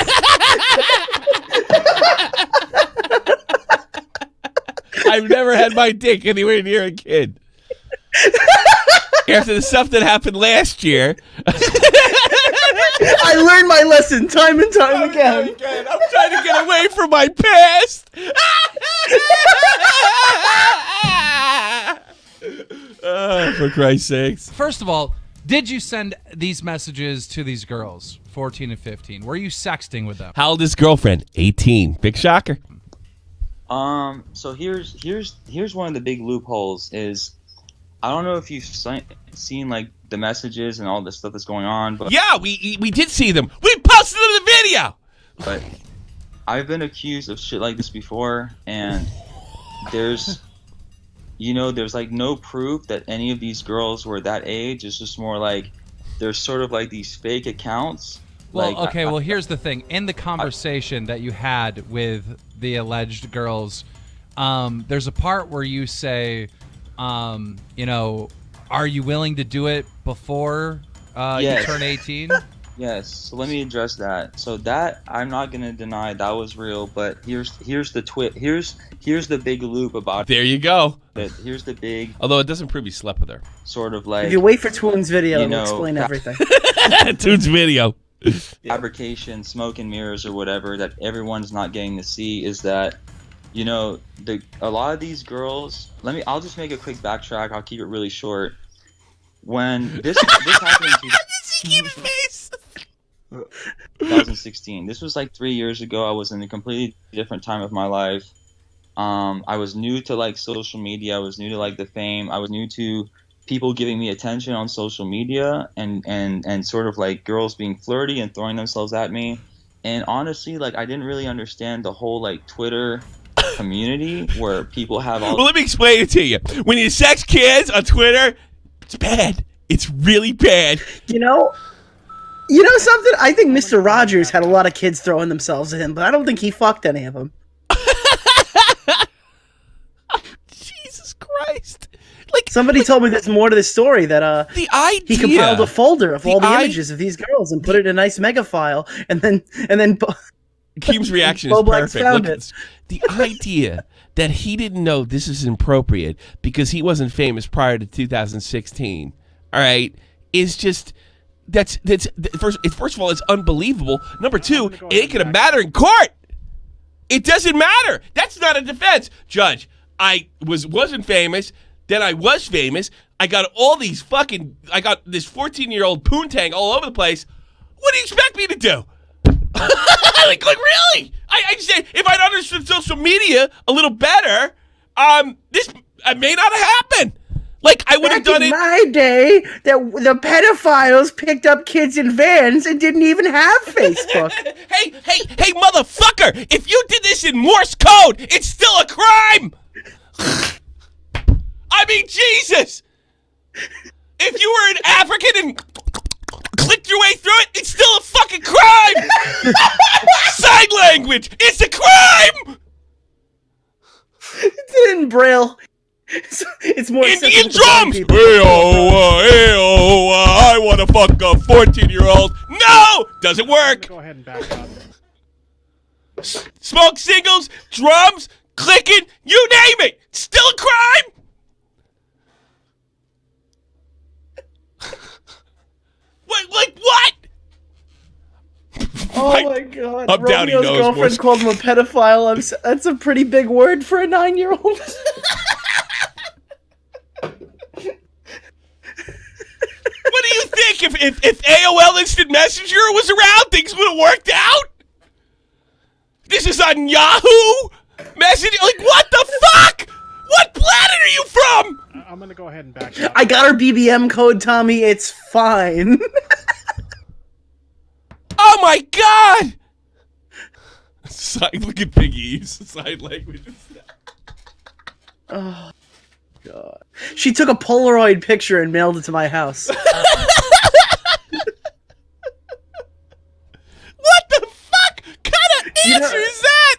[SPEAKER 2] I've never had my dick anywhere near a kid. After the stuff that happened last year,
[SPEAKER 4] I learned my lesson time and time again.
[SPEAKER 2] I'm trying to get away from my past. Oh, for Christ's sakes.
[SPEAKER 11] First of all, did you send these messages to these girls, 14 and 15? Were you sexting with them?
[SPEAKER 2] How old is his girlfriend? 18. Big shocker.
[SPEAKER 10] So here's one of the big loopholes is I don't know if you've seen like the messages and all the stuff that's going on, but
[SPEAKER 2] Yeah, we did see them. We posted them in the video.
[SPEAKER 10] but I've been accused of shit like this before, and there's like no proof that any of these girls were that age. It's just more like there's sort of like these fake accounts.
[SPEAKER 11] Well,
[SPEAKER 10] Like,
[SPEAKER 11] okay, well, here's the thing. In the conversation that you had with the alleged girls, there's a part where you say, are you willing to do it before you
[SPEAKER 10] Yes.
[SPEAKER 11] turn 18?
[SPEAKER 10] Yes, so let me address that. So that I'm not gonna deny that was real, but here's the big loop about
[SPEAKER 2] There you go.
[SPEAKER 10] it. Here's the big
[SPEAKER 2] Although it doesn't prove he slept with her.
[SPEAKER 10] sort of like
[SPEAKER 4] If you wait for Twoon's video,
[SPEAKER 10] you
[SPEAKER 4] it'll
[SPEAKER 10] know,
[SPEAKER 4] explain everything.
[SPEAKER 2] Dude's video.
[SPEAKER 10] fabrication, smoke and mirrors or whatever that everyone's not getting to see is that, you know, a lot of these girls. I'll just make a quick backtrack. I'll keep it really short. When this happened in 2016, this was like 3 years ago. I was in a completely different time of my life. I was new to like social media. I was new to like the fame. I was new to people giving me attention on social media and sort of like girls being flirty and throwing themselves at me. And honestly, like I didn't really understand the whole like Twitter community where people have all.
[SPEAKER 2] Well, let me explain it to you. When you sex kids on Twitter, it's bad. It's really bad.
[SPEAKER 4] You know something? I think Mr. Rogers had a lot of kids throwing themselves at him, but I don't think he fucked any of them.
[SPEAKER 2] Jesus Christ. Like
[SPEAKER 4] somebody told me there's more to this story that
[SPEAKER 2] the idea
[SPEAKER 4] he compiled a folder of all the images of these girls and put it in a nice mega file and then
[SPEAKER 2] Keem's reaction is perfect. Look, the idea that he didn't know this is inappropriate because he wasn't famous prior to 2016, all right, is just that's first of all, it's unbelievable. Number two, it ain't gonna matter in court. It doesn't matter. That's not a defense. Judge, I wasn't famous, then I was famous. I got this 14-year-old poontang all over the place. What do you expect me to do? like really? I say if I'd understood social media a little better, this may not have happened. Like I would have done it.
[SPEAKER 4] Back in my day, the pedophiles picked up kids in vans and didn't even have Facebook.
[SPEAKER 2] hey, motherfucker! If you did this in Morse code, it's still a crime. I mean, Jesus! If you were an African and clicked your way through it, it's still a fucking crime! Sign language! It's a crime!
[SPEAKER 4] It's in Braille. It's more
[SPEAKER 2] Indian drums! I want to fuck a 14-year-old. No! Doesn't work!
[SPEAKER 9] Go ahead and back up.
[SPEAKER 2] Smoke signals, drums, clicking, you name it! It's still a crime! What?
[SPEAKER 4] Oh my God!
[SPEAKER 2] I'm down. He
[SPEAKER 4] Romeo's
[SPEAKER 2] knows
[SPEAKER 4] girlfriend called him a pedophile. That's a pretty big word for a 9-year-old.
[SPEAKER 2] What do you think? If AOL Instant Messenger was around, things would have worked out? This is on Yahoo Messenger. Like, what the fuck? What planet are you from?
[SPEAKER 9] I'm gonna go ahead and back up.
[SPEAKER 4] I got her BBM code, Tommy. It's fine.
[SPEAKER 2] Oh my God! Look at Piggy. Sign language.
[SPEAKER 4] Oh God! She took a Polaroid picture and mailed it to my house.
[SPEAKER 2] What the fuck kind of answer is that?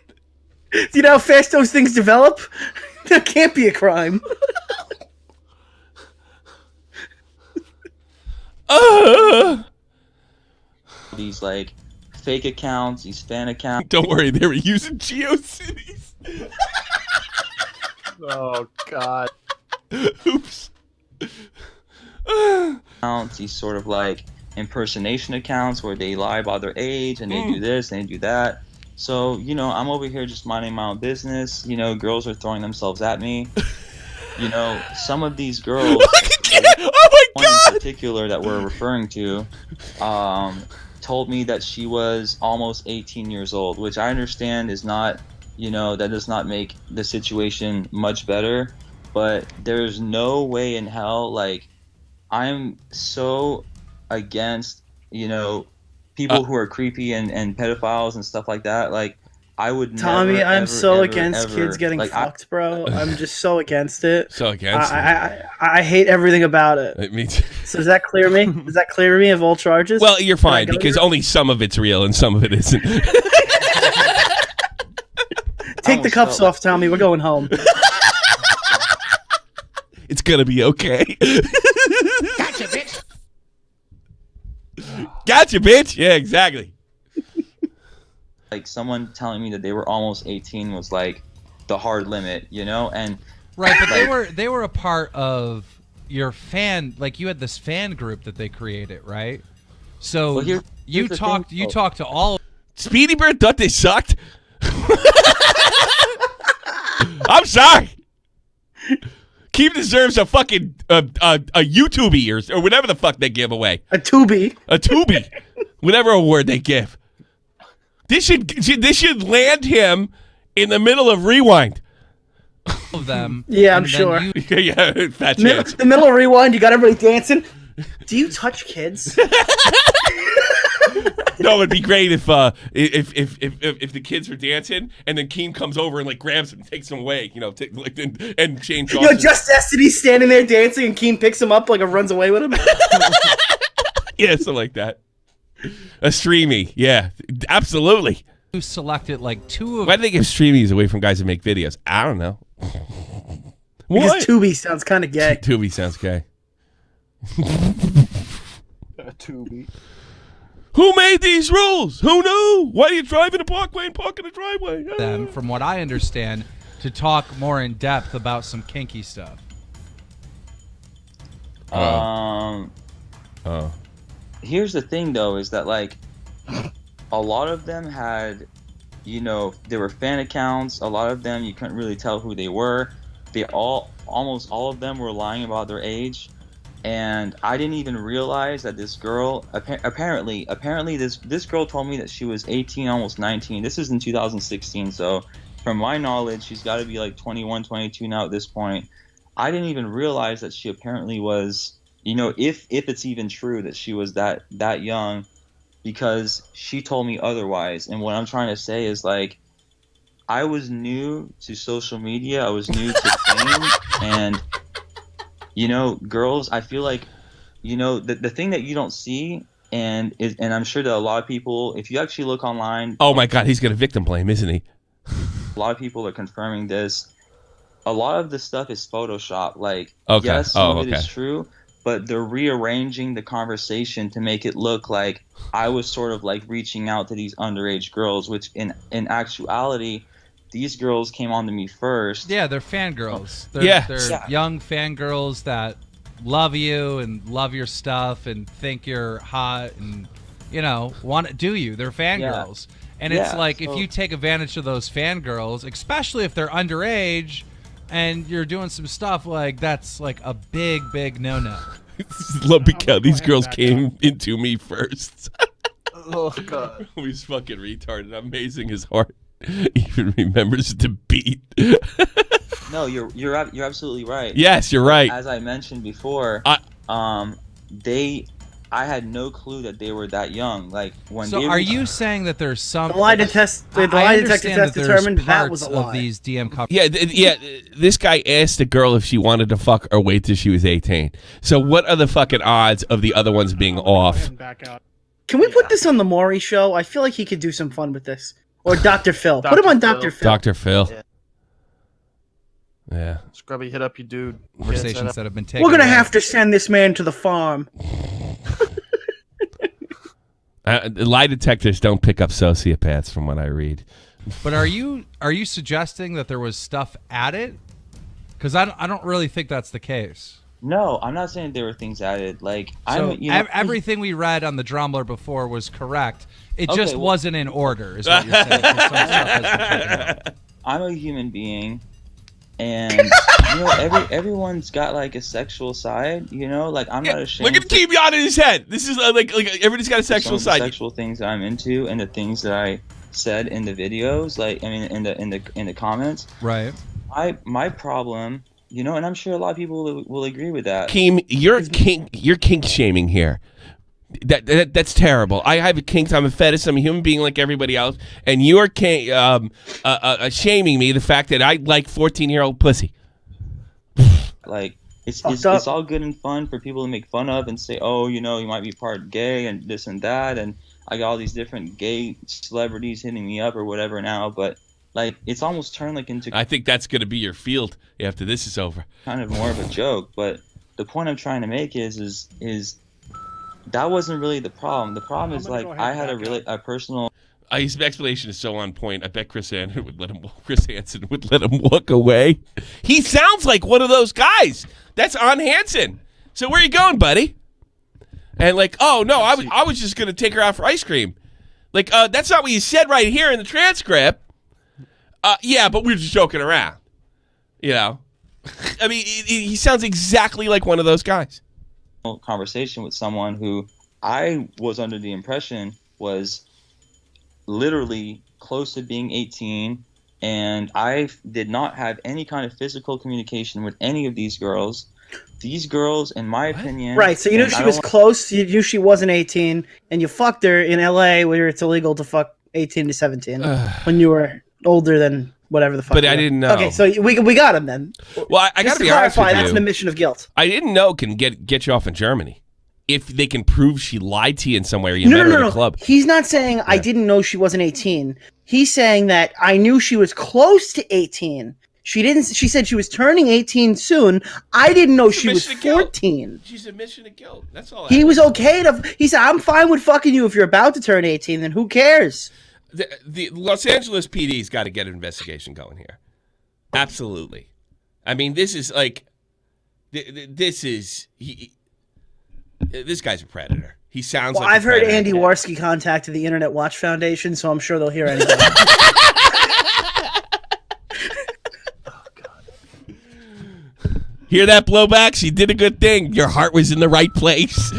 [SPEAKER 4] Do you know how fast those things develop? That can't be a crime.
[SPEAKER 10] These like fake accounts, these fan accounts.
[SPEAKER 2] Don't worry, they were using GeoCities.
[SPEAKER 3] Oh God.
[SPEAKER 2] Oops.
[SPEAKER 10] Accounts, these sort of like impersonation accounts where they lie about their age and they do this and they do that. So, you know, I'm over here just minding my own business. You know, girls are throwing themselves at me. You know, some of these girls,
[SPEAKER 2] oh my
[SPEAKER 10] one
[SPEAKER 2] God!
[SPEAKER 10] in particular that we're referring to, told me that she was almost 18 years old, which I understand is not, you know, that does not make the situation much better. But there's no way in hell, like, I'm so against, you know, people who are creepy and pedophiles and stuff like that. Like, I would
[SPEAKER 4] Tommy,
[SPEAKER 10] never,
[SPEAKER 4] I'm
[SPEAKER 10] ever,
[SPEAKER 4] so
[SPEAKER 10] ever,
[SPEAKER 4] against
[SPEAKER 10] ever,
[SPEAKER 4] kids getting
[SPEAKER 10] like,
[SPEAKER 4] fucked, bro. I'm just so against it.
[SPEAKER 2] So against it.
[SPEAKER 4] I hate everything about it.
[SPEAKER 2] It means.
[SPEAKER 4] So does that clear me? Does that clear me of all charges?
[SPEAKER 2] Well, you're fine because only some of it's real and some of it isn't.
[SPEAKER 4] Take the cuffs off, Tommy. We're going home.
[SPEAKER 2] It's gonna be okay.
[SPEAKER 7] Gotcha, bitch.
[SPEAKER 2] Got gotcha, bitch. Yeah, exactly.
[SPEAKER 10] Like someone telling me that they were almost 18 was like the hard limit, you know? And
[SPEAKER 11] right, but they were a part of your fan, like you had this fan group that they created, right? So
[SPEAKER 10] Well,
[SPEAKER 11] you talked to all.
[SPEAKER 2] Speedy Bird thought they sucked. I'm sorry. Keem deserves a fucking a YouTubey or whatever the fuck they give away.
[SPEAKER 4] A Tubi.
[SPEAKER 2] A Tubi. Whatever award they give. This should land him in the middle of Rewind.
[SPEAKER 11] Of them.
[SPEAKER 4] Yeah, I'm sure.
[SPEAKER 2] Yeah, fat chance.
[SPEAKER 4] The middle of Rewind, you got everybody dancing. Do you touch kids?
[SPEAKER 2] No, it'd be great if the kids were dancing and then Keem comes over and like grabs them and takes them away, you know, and Shane Dawson.
[SPEAKER 4] Yo, just Destiny's standing there dancing and Keem picks him up like and runs away with him.
[SPEAKER 2] Yeah, something like that. A streamy, yeah, absolutely.
[SPEAKER 11] You selected like two of.
[SPEAKER 2] Why do they give streamies away from guys who make videos? I don't know.
[SPEAKER 4] Because Tubi sounds kind of gay.
[SPEAKER 2] Tubi sounds gay.
[SPEAKER 3] Tubi.
[SPEAKER 2] Who made these rules? Who knew? Why do you drive in a parkway and park in a driveway?
[SPEAKER 11] Them, from what I understand, to talk more in depth about some kinky stuff.
[SPEAKER 10] Here's the thing, though, is that like a lot of them had, you know, there were fan accounts. A lot of them you couldn't really tell who they were. Almost all of them were lying about their age. And I didn't even realize that this girl, apparently this girl told me that she was 18, almost 19. This is in 2016, so from my knowledge, she's got to be like 21, 22 now at this point. I didn't even realize that she apparently was, you know, if it's even true that she was that young, because she told me otherwise. And what I'm trying to say is, like, I was new to social media. I was new to fame, and you know, girls, I feel like, you know, the thing that you don't see, and I'm sure that a lot of people, if you actually look online.
[SPEAKER 2] Oh my God, he's going to victim blame, isn't he?
[SPEAKER 10] A lot of people are confirming this. A lot of the stuff is Photoshop. Like,
[SPEAKER 2] okay.
[SPEAKER 10] Yes, some of it is true, but they're rearranging the conversation to make it look like I was sort of like reaching out to these underage girls, which in actuality, these girls came on to me first.
[SPEAKER 11] Yeah, they're fangirls. They're young fangirls that love you and love your stuff and think you're hot and, you know, want to do you. They're fangirls. Yeah. And it's like, if you take advantage of those fangirls, especially if they're underage and you're doing some stuff, like, that's like a big, big no-no.
[SPEAKER 2] Love because these girls came into me first.
[SPEAKER 3] Oh, God.
[SPEAKER 2] He's fucking retarded. Amazing his heart. Even remembers the beat.
[SPEAKER 10] No, you're absolutely right.
[SPEAKER 2] Yes, you're right.
[SPEAKER 10] As I mentioned before, I had no clue that they were that young. Like when.
[SPEAKER 11] So, are you saying that there's some?
[SPEAKER 4] The lie detector test determined that was a lie.
[SPEAKER 11] Of these DM
[SPEAKER 2] yeah. This guy asked the girl if she wanted to fuck or wait till she was 18. So, what are the fucking odds of the other ones being off?
[SPEAKER 4] Can we put this on the Maury show? I feel like he could do some fun with this. Or Dr. Phil. Put him on Dr. Phil.
[SPEAKER 2] Dr. Phil. Yeah.
[SPEAKER 3] Scrubby, hit up your dude.
[SPEAKER 11] Conversations that have been taken.
[SPEAKER 4] We're going to have to send this man to the farm.
[SPEAKER 2] Lie detectors don't pick up sociopaths from what I read.
[SPEAKER 11] But are you suggesting that there was stuff added? Because I don't really think that's the case.
[SPEAKER 10] No, I'm not saying there were things added. Like,
[SPEAKER 11] so everything we read on the Drumler before was correct. It just wasn't in order, is what you're saying. Some stuff has been taken out.
[SPEAKER 10] I'm a human being, and you know, everyone's got like a sexual side. You know, like I'm not ashamed.
[SPEAKER 2] Look at Keem yawning his head. This is like everybody's got a sexual side.
[SPEAKER 10] Sexual things that I'm into, and the things that I said in the videos, like I mean, in the comments.
[SPEAKER 11] Right.
[SPEAKER 10] My problem. You know, and I'm sure a lot of people will agree with that.
[SPEAKER 2] Keem, you're kink shaming here. That's terrible. I have a kink. I'm a fetish. I'm a human being like everybody else, and you're shaming me the fact that I like 14-year-old pussy.
[SPEAKER 10] Like it's all good and fun for people to make fun of and say, oh, you know, you might be part gay and this and that, and I got all these different gay celebrities hitting me up or whatever now, but. Like, it's almost turned like into...
[SPEAKER 2] I think that's going to be your field after this is over.
[SPEAKER 10] Kind of more of a joke, but the point I'm trying to make is that wasn't really the problem. The problem is
[SPEAKER 9] gonna
[SPEAKER 10] like
[SPEAKER 9] go ahead
[SPEAKER 10] I
[SPEAKER 9] and
[SPEAKER 10] had
[SPEAKER 9] back
[SPEAKER 10] a personal.
[SPEAKER 2] His explanation is so on point. I bet Chris Hansen would let him walk away. He sounds like one of those guys. That's on Hansen. So where are you going, buddy? And like, oh no, I was just gonna take her out for ice cream. Like, that's not what you said right here in the transcript. Yeah, but we were just joking around. You know, I mean, he sounds exactly like one of those guys.
[SPEAKER 10] Conversation with someone who I was under the impression was literally close to being 18, and I did not have any kind of physical communication with any of these girls. These girls, in my opinion,
[SPEAKER 4] Right, so you knew she was close, you knew she wasn't 18, and you fucked her in LA where it's illegal to fuck 18 to 17 when you were older than whatever the fuck.
[SPEAKER 2] But I didn't know.
[SPEAKER 4] Okay, so we got him then.
[SPEAKER 2] Well, I got to be honest
[SPEAKER 4] clarify,
[SPEAKER 2] with
[SPEAKER 4] that's
[SPEAKER 2] you.
[SPEAKER 4] an admission of guilt.
[SPEAKER 2] I didn't know can get you off in Germany. If they can prove she lied to you in some way or you met her in a club.
[SPEAKER 4] He's not saying I didn't know she wasn't 18. He's saying that I knew she was close to 18. She said she was turning 18 soon. I didn't know she was 14.
[SPEAKER 2] She's admission of guilt. That's all.
[SPEAKER 4] He was okay he said, I'm fine with fucking you if you're about to turn 18, then who cares?
[SPEAKER 2] The Los Angeles PD's got to get an investigation going here. Absolutely. I mean, this is like, this guy's a predator. He sounds like
[SPEAKER 4] I've heard
[SPEAKER 2] predator.
[SPEAKER 4] Andy Warski contacted the Internet Watch Foundation, so I'm sure they'll hear anything.
[SPEAKER 2] Hear that, Blowbacks? You did a good thing. Your heart was in the right place.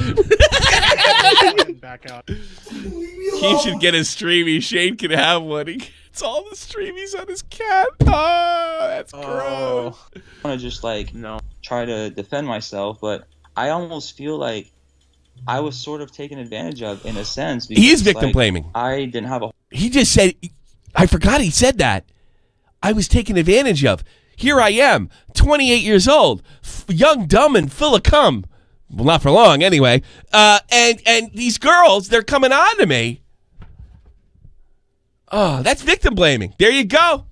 [SPEAKER 9] Back out.
[SPEAKER 2] He should get a streamy. Shane can have one. He gets all the streamies on his cat. Oh, that's gross.
[SPEAKER 10] I want to just try to defend myself, but I almost feel like I was sort of taken advantage of in a sense. Because,
[SPEAKER 2] He is victim blaming.
[SPEAKER 10] I didn't have a.
[SPEAKER 2] He just said, I forgot he said that. I was taken advantage of. Here I am, 28 years old, young, dumb, and full of cum. Well, not for long, anyway. And these girls, they're coming on to me. Oh, that's victim blaming. There you go.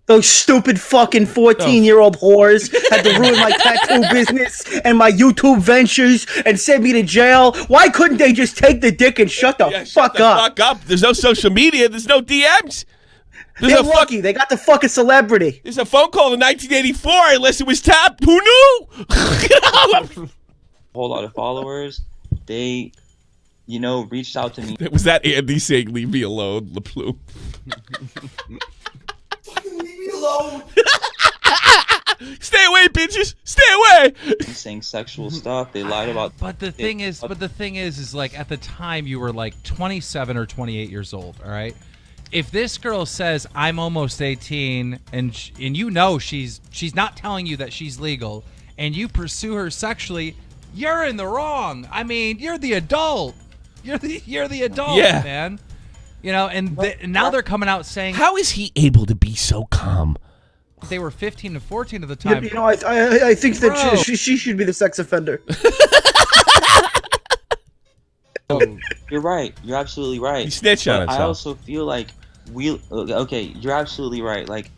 [SPEAKER 4] Those stupid fucking 14-year-old whores had to ruin my tattoo business and my YouTube ventures and send me to jail. Why couldn't they just take the dick and shut the fuck up?
[SPEAKER 2] There's no social media. There's no DMs.
[SPEAKER 4] They're lucky. They got the fucking celebrity.
[SPEAKER 2] There's a phone call in 1984 unless it was tapped. Who knew?
[SPEAKER 10] A whole lot of followers. They, reached out to me.
[SPEAKER 2] Was that Andy saying, leave me alone, 𝕻𝕊𝕬𝕐?
[SPEAKER 7] Leave me alone.
[SPEAKER 2] Stay away, bitches. Stay away.
[SPEAKER 10] Saying sexual stuff. They lied about.
[SPEAKER 11] But the thing is, like at the time you were like 27 or 28 years old. All right. If this girl says I'm almost 18 and she's not telling you that she's legal and you pursue her sexually, you're in the wrong. I mean, you're the adult. You're the adult, man. And now they're coming out saying,
[SPEAKER 2] how is he able to be so calm?
[SPEAKER 11] They were 15 to 14 at the time.
[SPEAKER 4] I think that she should be the sex offender.
[SPEAKER 10] You're right. You're absolutely right.
[SPEAKER 2] He snitched on himself.
[SPEAKER 10] I also feel like you're absolutely right. Like,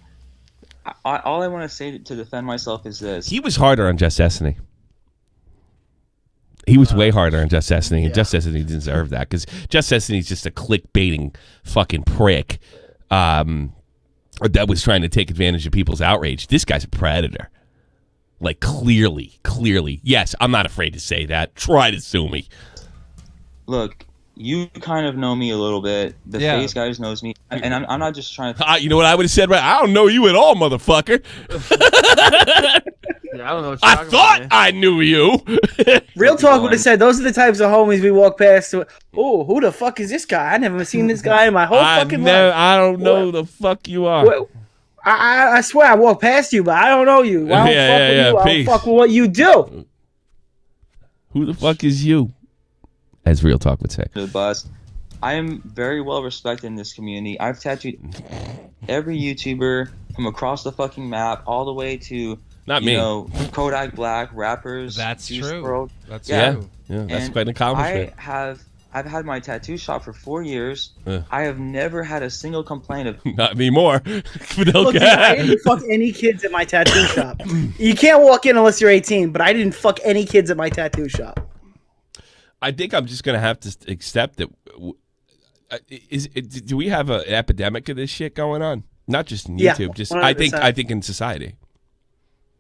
[SPEAKER 10] all I want to say to defend myself is this.
[SPEAKER 2] He was harder on Just Destiny. He was way harder on Just Destiny, and Just Destiny didn't deserve that because Just Destiny's just a clickbaiting fucking prick that was trying to take advantage of people's outrage. This guy's a predator. Like, clearly. Yes, I'm not afraid to say that. Try to sue me.
[SPEAKER 10] Look, you kind of know me a little bit. The face guys knows me, and I'm not just trying to.
[SPEAKER 2] You know what I would have said? Right? I don't know you at all, motherfucker.
[SPEAKER 3] I don't know what
[SPEAKER 2] I thought I knew you.
[SPEAKER 4] Real Talk would have said, those are the types of homies we walk past. Oh, who the fuck is this guy? I never seen this guy in my whole fucking life.
[SPEAKER 2] I don't know who the fuck you are.
[SPEAKER 4] Well, I swear I walk past you, but I don't know you. I don't fuck with you. I don't fuck with what you do.
[SPEAKER 2] Who the fuck is you? As Real Talk would say.
[SPEAKER 10] The bus. I am very well respected in this community. I've tattooed every YouTuber from across the fucking map, all the way to Kodak Black, rappers.
[SPEAKER 11] That's true.
[SPEAKER 10] World.
[SPEAKER 11] That's
[SPEAKER 2] true. Yeah, that's quite an accomplishment.
[SPEAKER 10] I've had my tattoo shop for 4 years. I have never had a single complaint of.
[SPEAKER 2] Not anymore.
[SPEAKER 4] Look, I didn't fuck any kids at my tattoo shop. You can't walk in unless you're 18, but I didn't fuck any kids at my tattoo shop.
[SPEAKER 2] I think I'm just gonna have to accept that. Do we have an epidemic of this shit going on? Not just in YouTube.
[SPEAKER 4] Yeah,
[SPEAKER 2] just
[SPEAKER 4] 100%.
[SPEAKER 2] I think in society.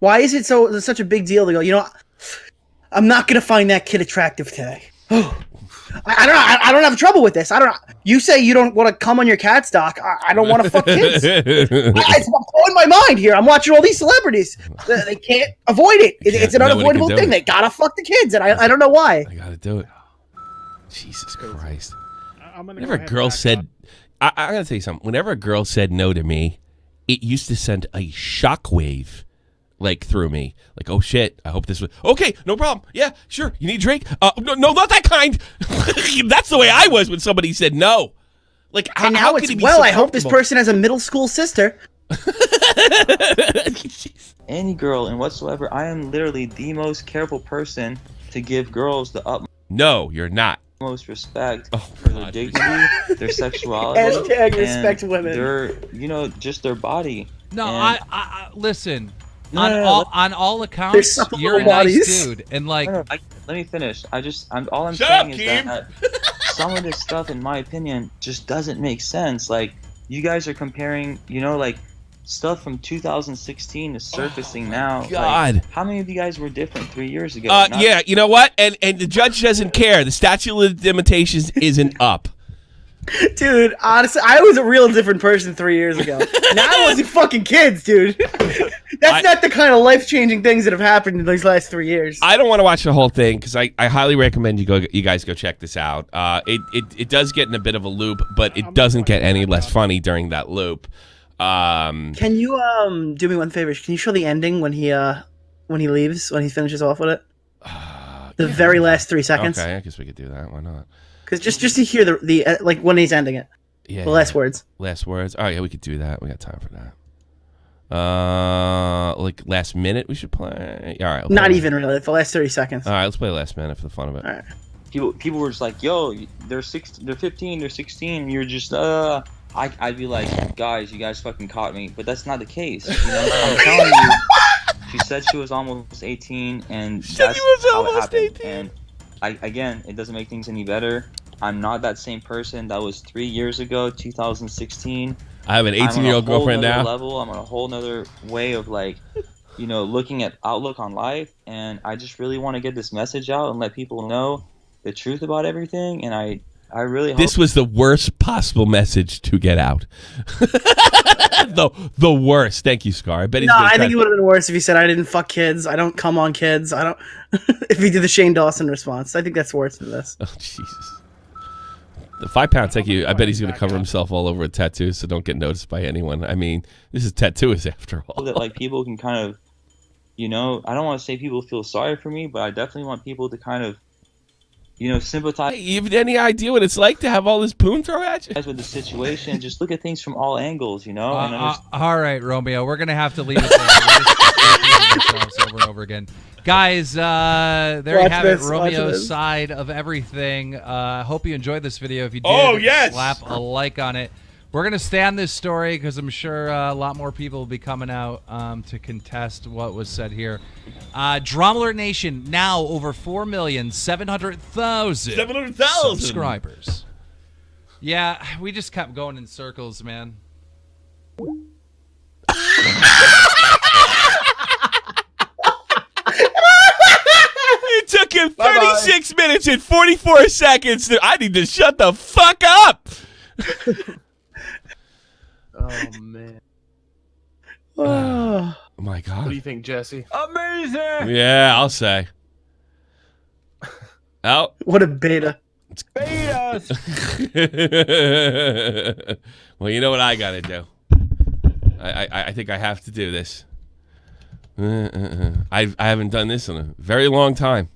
[SPEAKER 4] Why is it such a big deal to go, you know, I'm not going to find that kid attractive today. I don't know. I don't have trouble with this. I don't know. You say you don't want to come on your cat stock. I don't want to fuck kids. It's blowing my mind here. I'm watching all these celebrities. They can't avoid it. It's an unavoidable thing. They got to fuck the kids, and I don't know why.
[SPEAKER 2] I got to do it. Jesus Christ.
[SPEAKER 9] I'm
[SPEAKER 2] Whenever a girl said, I got to tell you something. Whenever a girl said no to me, it used to send a shockwave like through me. Like, oh shit, I hope this was okay, no problem. Yeah, sure. You need a drink? No, not that kind. That's the way I was when somebody said no. Like,
[SPEAKER 4] and
[SPEAKER 2] how
[SPEAKER 4] now
[SPEAKER 2] could
[SPEAKER 4] it's,
[SPEAKER 2] he be
[SPEAKER 4] well,
[SPEAKER 2] so
[SPEAKER 4] I hope this person has a middle school sister.
[SPEAKER 10] Any girl and whatsoever, I am literally the most careful person to give girls the utmost.
[SPEAKER 2] No, you're not.
[SPEAKER 10] Most respect for their dignity, their sexuality,
[SPEAKER 4] Hashtag respect women.
[SPEAKER 10] Their, you know, just their body.
[SPEAKER 11] No,
[SPEAKER 10] and
[SPEAKER 11] I listen.
[SPEAKER 10] No,
[SPEAKER 11] on all accounts, you're a nice dude, and like.
[SPEAKER 10] Let me finish. I'm
[SPEAKER 2] Shut
[SPEAKER 10] saying
[SPEAKER 2] up,
[SPEAKER 10] is that some of this stuff, in my opinion, just doesn't make sense. Like, you guys are comparing, you know, like stuff from 2016 is surfacing now.
[SPEAKER 2] God.
[SPEAKER 10] Like, how many of you guys were different 3 years ago?
[SPEAKER 2] Yeah, you know what? And the judge doesn't care. The statute of limitations isn't up.
[SPEAKER 4] Dude, honestly, I was a real different person 3 years ago. Now I wasn't fucking kids, dude. That's not the kind of life-changing things that have happened in these last 3 years.
[SPEAKER 2] I don't want to watch the whole thing because I highly recommend you guys go check this out. It does get in a bit of a loop, but it doesn't get any less funny during that loop.
[SPEAKER 4] Can you do me one favor? Can you show the ending when he leaves, when he finishes off with it? The very last 3 seconds.
[SPEAKER 2] Okay, I guess we could do that. Why not?
[SPEAKER 4] Because just to hear the like when he's ending it.
[SPEAKER 2] Yeah.
[SPEAKER 4] The last words.
[SPEAKER 2] Last words. Oh yeah, we could do that. We got time for that. Like last minute, we should play. All right.
[SPEAKER 4] Not even really. The last 30 seconds.
[SPEAKER 2] All right, let's play last minute for the fun of it.
[SPEAKER 4] All right.
[SPEAKER 10] People were just like, "Yo, they're 15, they're 16." And you're just, I'd be like, "Guys, you guys fucking caught me," but that's not the case. You know, I'm telling you. She said she was almost 18, and that's how it happened. 18. And again, it doesn't make things any better. I'm not that same person that was 3 years ago, 2016.
[SPEAKER 2] I have an 18-year-old girlfriend now.
[SPEAKER 10] I'm on a whole nother way of, like, you know, looking at outlook on life, and I just really want to get this message out and let people know the truth about everything. And I really hope
[SPEAKER 2] this was the worst possible message to get out. the worst. Thank you, Scar. I bet he's
[SPEAKER 4] I think it would have been worse if he said, "I didn't fuck kids. I don't come on kids. I don't." If he did the Shane Dawson response, I think that's worse than this.
[SPEAKER 2] Oh Jesus! The 5 pound thank you. I bet he's going to cover himself all over with tattoos, so don't get noticed by anyone. I mean, this is tattooist after all.
[SPEAKER 10] That, like, people can kind of, you know, I don't want to say people feel sorry for me, but I definitely want people to kind of, you know, sympathize.
[SPEAKER 2] Hey, you have any idea what it's like to have all this poon thrown at you?
[SPEAKER 10] With the situation, just look at things from all angles, you know.
[SPEAKER 11] All right, Romeo, we're gonna have to leave it there. We're just ourselves over and over again, guys. There you have it, Romeo's side of everything. Hope you enjoyed this video. If you did, slap a like on it. We're going to stay on this story because I'm sure a lot more people will be coming out to contest what was said here. DeOrio Nation, now over 4,700,000 subscribers. Yeah, we just kept going in circles, man.
[SPEAKER 2] It took him 36 minutes and 44 seconds. I need to shut the fuck up.
[SPEAKER 3] Oh man.
[SPEAKER 4] Oh
[SPEAKER 2] my God.
[SPEAKER 3] What do you think, Jesse?
[SPEAKER 9] Amazing.
[SPEAKER 2] Yeah, I'll say. Oh.
[SPEAKER 4] What a beta.
[SPEAKER 9] Betas.
[SPEAKER 2] Well, you know what I gotta do. I think I have to do this. I haven't done this in a very long time.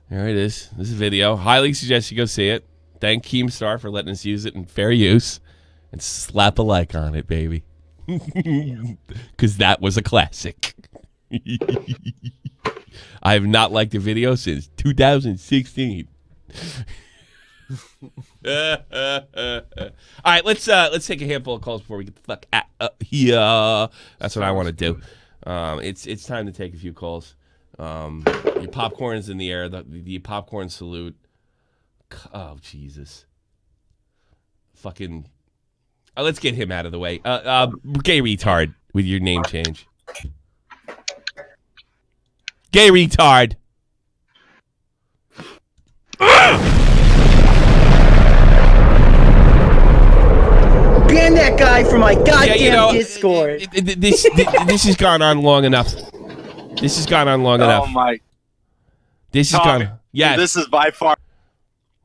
[SPEAKER 2] There it is. This is a video. Highly suggest you go see it. Thank Keemstar for letting us use it in fair use. And slap a like on it, baby. Because that was a classic. I have not liked a video since 2016. All right, let's take a handful of calls before we get the fuck out here. That's what I want to do. It's time to take a few calls. Your popcorn's in the air. The popcorn salute. Oh, Jesus. Fucking. Let's get him out of the way. Gay retard with your name change. Gay retard.
[SPEAKER 4] Ban that guy from my goddamn Discord.
[SPEAKER 2] This has gone on long enough. This has gone on long enough.
[SPEAKER 12] Oh my!
[SPEAKER 2] This has
[SPEAKER 12] Tommy,
[SPEAKER 2] gone. Yeah.
[SPEAKER 12] This is by far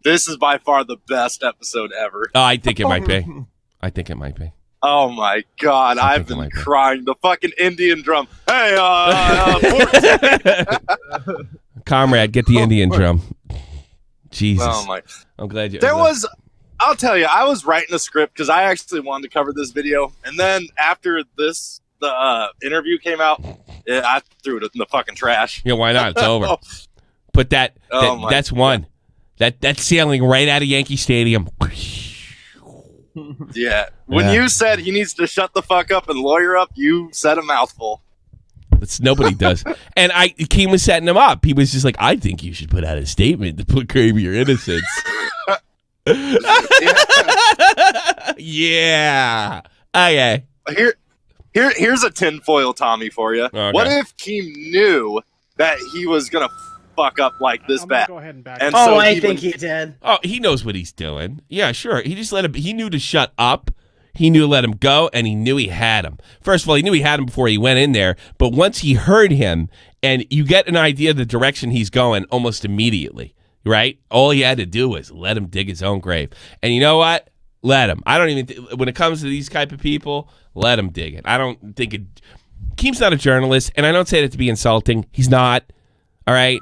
[SPEAKER 12] the best episode ever.
[SPEAKER 2] Oh, I think it might be. I think it might be.
[SPEAKER 12] Oh my God! I've been crying. The fucking Indian drum. Hey,
[SPEAKER 2] comrade, get the Indian drum. Jesus.
[SPEAKER 12] Oh my!
[SPEAKER 2] I'm glad you.
[SPEAKER 12] I'll tell you, I was writing a script because I actually wanted to cover this video, and then after the interview came out, I threw it in the fucking trash.
[SPEAKER 2] Yeah, why not? It's over. But that's one. That's sailing right out of Yankee Stadium.
[SPEAKER 12] Yeah. When you said he needs to shut the fuck up and lawyer up, you said a mouthful.
[SPEAKER 2] Nobody does. And Keem was setting him up. He was just like, I think you should put out a statement to put claim your innocence. Yeah. Okay.
[SPEAKER 12] Here's a tinfoil Tommy for you. Okay. What if Keem knew that he was gonna fuck up like this bad?
[SPEAKER 9] Go ahead and back.
[SPEAKER 4] I think he did.
[SPEAKER 2] Oh, he knows what he's doing. Yeah, sure. He just let him. He knew to shut up. He knew to let him go, and he knew he had him. First of all, he knew he had him before he went in there. But once he heard him, and you get an idea of the direction he's going almost immediately, right? All he had to do was let him dig his own grave. And you know what? Let him. I don't even. When it comes to these type of people, let him dig it. I don't think it. Keem's not a journalist, and I don't say that to be insulting. He's not. All right.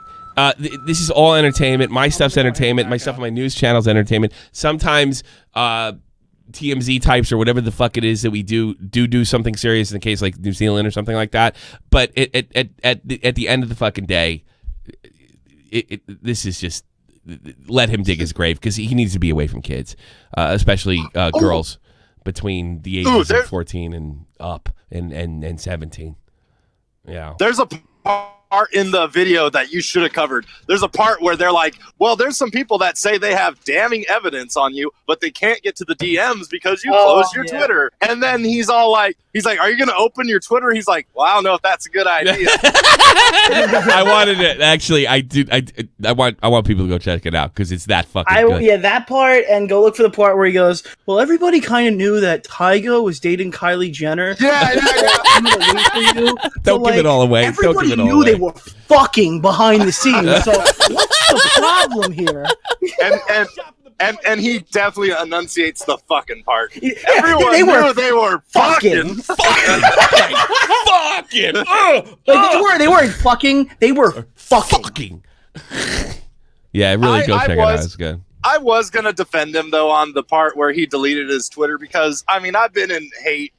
[SPEAKER 2] This is all entertainment. My stuff's entertainment. My stuff on my news channel's entertainment. Sometimes TMZ types or whatever the fuck it is that we do something serious in a case like New Zealand or something like that. But at the end of the fucking day, this is just let him dig his grave because he needs to be away from kids, especially girls between the ages of 14 and up and 17. Yeah.
[SPEAKER 12] There's a part in the video that you should have covered. There's a part where they're like, well, there's some people that say they have damning evidence on you, but they can't get to the DMs because you closed your Twitter. And then he's like, are you going to open your Twitter? He's like, well, I don't know if that's a good idea.
[SPEAKER 2] I wanted it. Actually, I do. I want people to go check it out because it's that fucking good.
[SPEAKER 4] Yeah, that part, and go look for the part where he goes, well, everybody kind of knew that Tyga was dating Kylie Jenner.
[SPEAKER 12] Yeah.
[SPEAKER 2] Don't give it all away.
[SPEAKER 4] Everybody knew they were fucking behind the scenes. So what's the problem here?
[SPEAKER 12] And he definitely enunciates the fucking part.
[SPEAKER 4] Yeah,
[SPEAKER 12] Everyone knew they were fucking.
[SPEAKER 2] Fucking.
[SPEAKER 4] They weren't fucking. They were fucking.
[SPEAKER 2] Yeah, really go check it out. It's good.
[SPEAKER 12] I was going to defend him, though, on the part where he deleted his Twitter because, I mean, I've been in hate.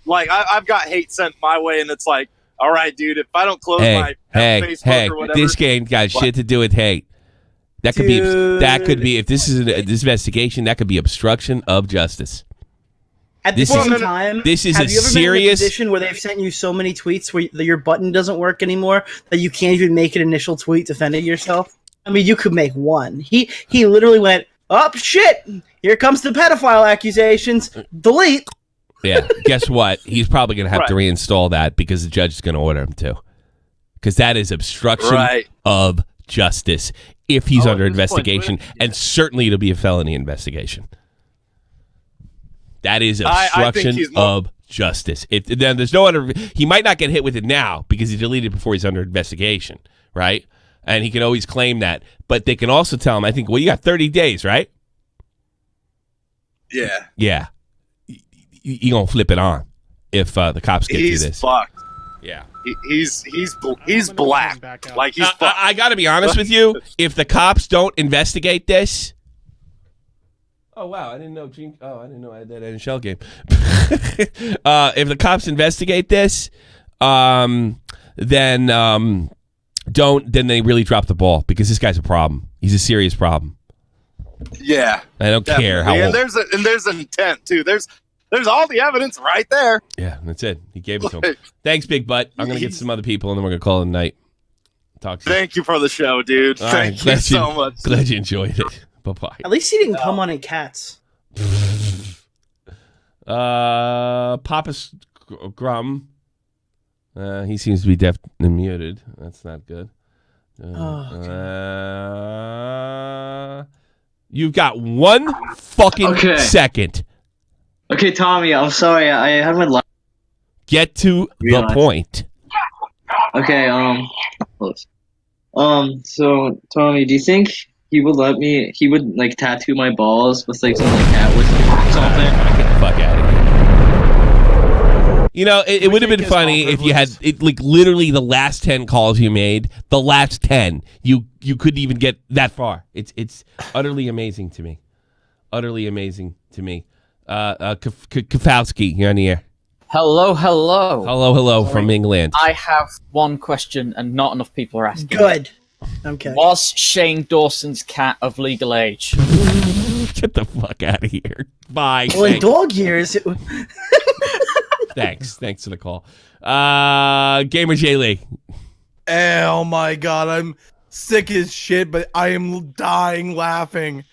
[SPEAKER 12] Like, I've got hate sent my way, and it's like, all right, dude, if I don't close my Facebook or whatever.
[SPEAKER 2] This game got shit to do with hate. That could be if this is this investigation, that could be obstruction of justice.
[SPEAKER 4] At the same time,
[SPEAKER 2] this is
[SPEAKER 4] have you ever
[SPEAKER 2] serious
[SPEAKER 4] been in a position where they've sent you so many tweets where your button doesn't work anymore that you can't even make an initial tweet defending yourself? I mean, you could make one. He literally went, "Oh shit! Here comes the pedophile accusations. Delete."
[SPEAKER 2] Yeah. Guess what? He's probably going to have to reinstall that because the judge is going to order him to. Because that is obstruction of justice if he's under investigation, and certainly it'll be a felony investigation. That is obstruction of justice. Then there's no other. He might not get hit with it now because he deleted it before he's under investigation, right? And he can always claim that. But they can also tell him, I think, well, you got 30 days, right?
[SPEAKER 12] Yeah.
[SPEAKER 2] Yeah. You're going to flip it on if the cops get to this.
[SPEAKER 12] He's fucked.
[SPEAKER 2] Yeah.
[SPEAKER 12] He's black. Like he's fucked.
[SPEAKER 2] I got to be honest with you. If the cops don't investigate this. Oh, wow. I didn't know I had that NHL game. If the cops investigate this, then they really drop the ball because this guy's a problem. He's a serious problem.
[SPEAKER 12] Yeah.
[SPEAKER 2] I don't care how old.
[SPEAKER 12] And there's intent too. There's all the evidence right there.
[SPEAKER 2] Yeah, that's it. He gave it to him. Thanks, Big Butt. I'm going to get some other people, and then we're going to call it a night. Talk to you.
[SPEAKER 12] Thank you for the show, dude. Thank you so much.
[SPEAKER 2] Glad you enjoyed it. Bye-bye.
[SPEAKER 4] At least he didn't come on in cats.
[SPEAKER 2] Papa Grum. He seems to be deaf and muted. That's not good. You've got 1 fucking second.
[SPEAKER 13] Okay, Tommy, I'm sorry. I had my life.
[SPEAKER 2] Get to the point.
[SPEAKER 13] Okay, so Tommy, do you think he would let me? He would like tattoo my balls with like some like cat or something.
[SPEAKER 2] Get the fuck out of here. You know, it would have been funny if you had like literally the last 10 calls you made. The last 10, you couldn't even get that far. It's utterly amazing to me. Utterly amazing to me. Kafowski, you're on the air.
[SPEAKER 14] Hello.
[SPEAKER 2] Hello from England.
[SPEAKER 14] I have one question, and not enough people are asking.
[SPEAKER 4] Good. Okay.
[SPEAKER 14] Was Shane Dawson's cat of legal age?
[SPEAKER 2] Get the fuck out of here. Bye.
[SPEAKER 4] Well, in dog years.
[SPEAKER 2] Thanks for the call. Gamer J Lee.
[SPEAKER 15] Oh my god, I'm sick as shit, but I am dying laughing.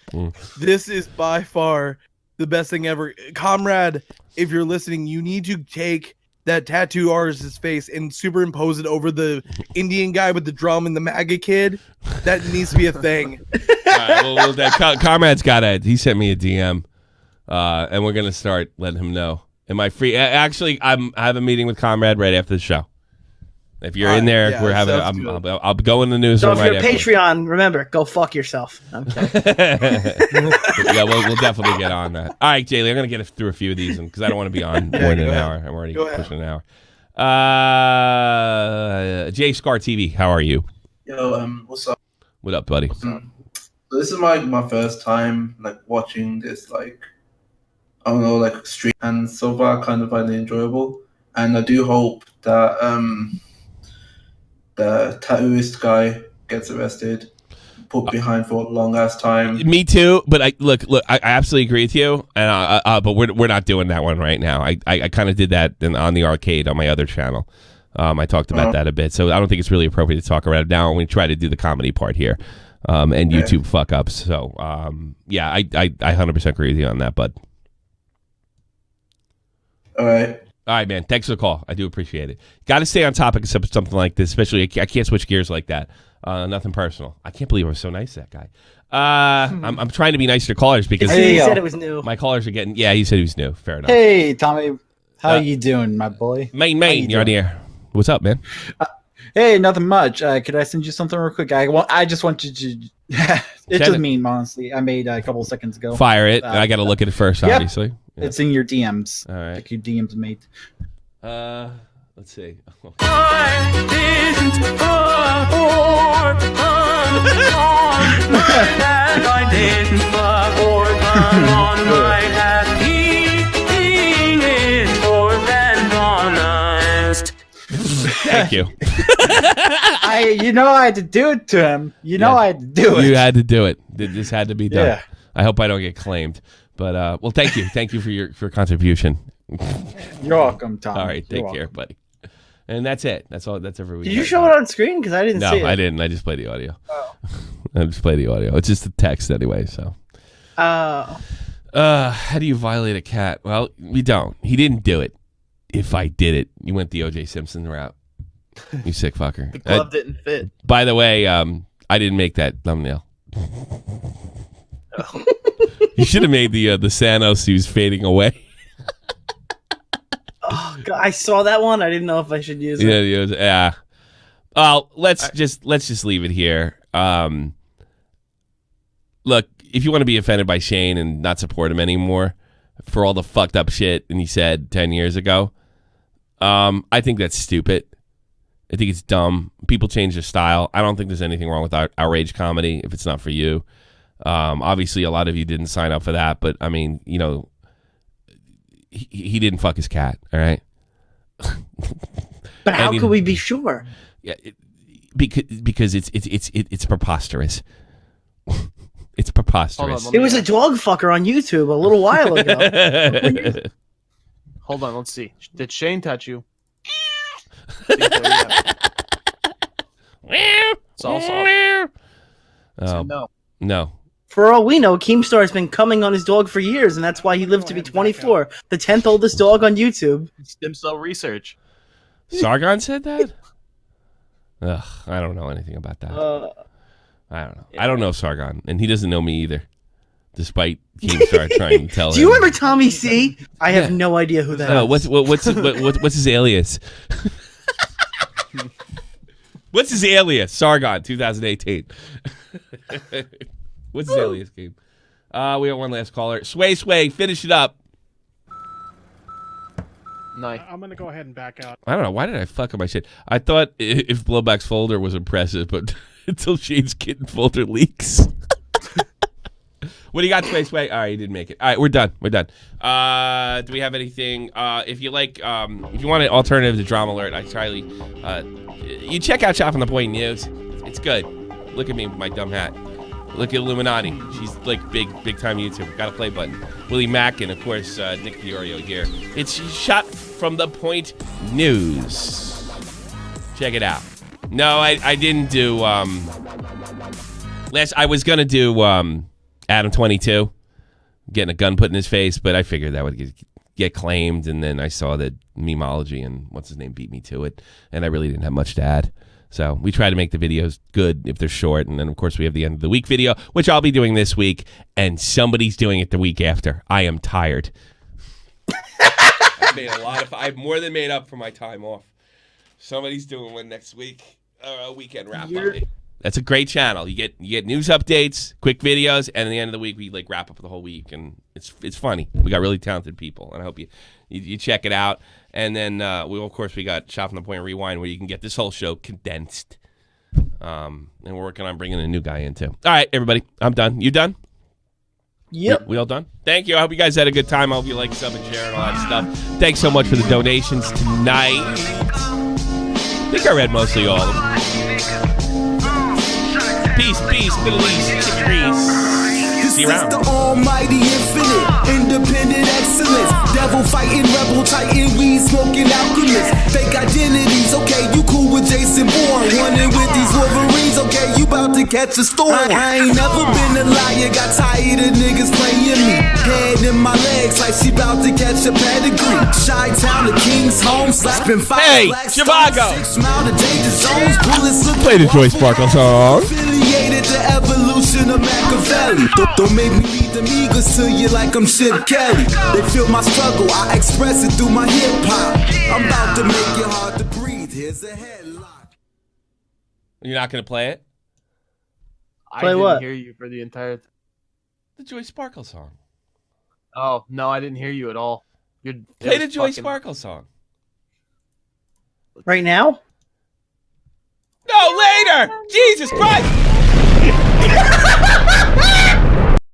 [SPEAKER 15] This is by far the best thing ever. Comrade, if you're listening, you need to take that tattoo artist's face and superimpose it over the Indian guy with the drum and the MAGA kid. That needs to be a thing.
[SPEAKER 2] Well, that Comrade's he sent me a DM, and we're gonna start letting him know. Am I free? Actually, I have a meeting with Comrade right after the show. If you're in there, we're having. I'll go in the news.
[SPEAKER 4] So if you're Patreon, remember, go fuck yourself. Okay.
[SPEAKER 2] Yeah, we'll definitely get on that. All right, Jaylee, I'm gonna get through a few of these because I don't want to be on more than an hour. I'm already pushing an hour. Jay Scar TV, how are you?
[SPEAKER 16] Yo, what's up?
[SPEAKER 2] What up, buddy?
[SPEAKER 16] So this is my first time like watching this like I don't know like stream, and so far I kind of find it enjoyable, and I do hope that the tattooist guy gets arrested, put behind for a long ass time.
[SPEAKER 2] Me too, but I absolutely agree with you, and but we're not doing that one right now. I kind of did that on the arcade on my other channel. I talked about that a bit, so I don't think it's really appropriate to talk about it now. We try to do the comedy part here, and YouTube fuck ups. So yeah, I 100% agree with you on that, bud.
[SPEAKER 16] All right.
[SPEAKER 2] All right, man. Thanks for the call. I do appreciate it. Got to stay on topic of something like this, especially I can't switch gears like that. Nothing personal. I can't believe I was so nice to that guy. I'm trying to be nice to callers because
[SPEAKER 4] he said it was new.
[SPEAKER 2] My callers are getting. Yeah, he said he was new. Fair enough.
[SPEAKER 17] Hey, Tommy, how you doing, my boy?
[SPEAKER 2] Main, you're on the air. What's up, man?
[SPEAKER 17] Hey, nothing much. Could I send you something real quick? I just want you to. It's just a meme, honestly. I made a couple of seconds ago.
[SPEAKER 2] Fire it. I got to look at it first, obviously.
[SPEAKER 17] Yeah. It's in your DMs.
[SPEAKER 2] All right.
[SPEAKER 17] Like your DMs, mate.
[SPEAKER 2] Let's see. Thank you.
[SPEAKER 17] I had to do it to him. I had to do it.
[SPEAKER 2] You had to do it. This had to be done.
[SPEAKER 17] Yeah.
[SPEAKER 2] I hope I don't get claimed. But well, thank you. Thank you for your contribution.
[SPEAKER 17] You're welcome, Tom.
[SPEAKER 2] All right, take care, buddy. And that's it. That's all. That's every week.
[SPEAKER 4] Did you show it on screen? Because I didn't see it.
[SPEAKER 2] No, I didn't. I just play the audio. Oh. I just play the audio. It's just the text anyway. So. How do you violate a cat? Well, we don't. He didn't do it. If I did it, you went the O.J. Simpson route. You sick fucker.
[SPEAKER 3] The glove didn't fit.
[SPEAKER 2] By the way, I didn't make that thumbnail. You should have made the Thanos who's fading away.
[SPEAKER 4] Oh God, I saw that one. I didn't know if I should use it.
[SPEAKER 2] Yeah. Well, let's just leave it here. Look, if you want to be offended by Shane and not support him anymore for all the fucked up shit and he said 10 years ago, I think that's stupid. I think it's dumb. People change their style. I don't think there's anything wrong with outrage comedy if it's not for you. Obviously, a lot of you didn't sign up for that, but I mean, he didn't fuck his cat. All right.
[SPEAKER 4] But how could we be sure?
[SPEAKER 2] Yeah, because it's preposterous. It's preposterous.
[SPEAKER 4] It was a dog fucker on YouTube a little while ago.
[SPEAKER 3] Hold on, let's see. Did Shane touch you? It's all soft.
[SPEAKER 2] No.
[SPEAKER 4] For all we know, Keemstar has been coming on his dog for years, and that's why he lived to be 24, the 10th oldest dog on YouTube.
[SPEAKER 3] Stem cell research.
[SPEAKER 2] Sargon said that? Ugh, I don't know anything about that. I don't know. I don't know Sargon, and he doesn't know me either, despite Keemstar trying to tell him.
[SPEAKER 4] Do you remember Tommy C? I have no idea who that is.
[SPEAKER 2] What's his alias? What's his alias? Sargon, 2018. What's his alias game? We have one last caller. Sway, finish it up.
[SPEAKER 3] Nice.
[SPEAKER 9] I'm gonna go ahead and back out.
[SPEAKER 2] I don't know. Why did I fuck up my shit? I thought if Blowback's folder was impressive, but until Shane's kitten folder leaks. What do you got, Sway? All right, you didn't make it. All right, we're done. Do we have anything? If you like, if you want an alternative to Drama Alert, I highly, you check out Chopping the Point News. It's good. Look at me with my dumb hat. Look at illeminati. She's like big time YouTube. Got a play button. Willie Mack and of course Nick DeOrio here. It's Shot from the Point News. Check it out. No, I didn't do. I was gonna do Adam 22, getting a gun put in his face, but I figured that would get claimed, and then I saw that Memeology and what's his name beat me to it, and I really didn't have much to add. So we try to make the videos good if they're short, and then of course we have the end of the week video, which I'll be doing this week, and somebody's doing it the week after. I am tired. I've more than made up for my time off. Somebody's doing one next week, a weekend wrap up. That's a great channel. You get news updates, quick videos, and at the end of the week we like wrap up the whole week, and it's funny. We got really talented people, and I hope you check it out. And then we got Shot from the Point Rewind, where you can get this whole show condensed. And we're working on bringing a new guy in too. All right, everybody, I'm done. You done?
[SPEAKER 4] Yep.
[SPEAKER 2] We all done? Thank you. I hope you guys had a good time. I hope you like, sub, and share and all that stuff. Thanks so much for the donations tonight. I think I read mostly all of them. Peace, Middle East, Greece. See you around.
[SPEAKER 18] The almighty infinite, independent excellence, devil fighting, rebel titan, weed smoking alchemist, fake identities, okay, you cool with Jason Bourne, running with these Wolverines, okay, you about to catch a storm. I ain't never been a liar, got tired of niggas playing me, head in my legs like she about to catch a pedigree, Chi-Town to King's home, slapping fire.
[SPEAKER 2] Hey, Chivago!
[SPEAKER 18] Play
[SPEAKER 2] the Joy Sparkle song.
[SPEAKER 18] Affiliated the evolution of Machiavelli. Don't make me read the meagers to you like I'm Chip Kelly. They feel my struggle, I express it through my hip hop. I'm about to make it hard to breathe. Here's a headlock.
[SPEAKER 2] You're not gonna play it?
[SPEAKER 3] I didn't hear you for the entire.
[SPEAKER 2] The Joy Sparkle song.
[SPEAKER 3] Oh no, I didn't hear you at all.
[SPEAKER 2] Play the Joy Sparkle song.
[SPEAKER 4] Right now?
[SPEAKER 2] No, later! Jesus Christ!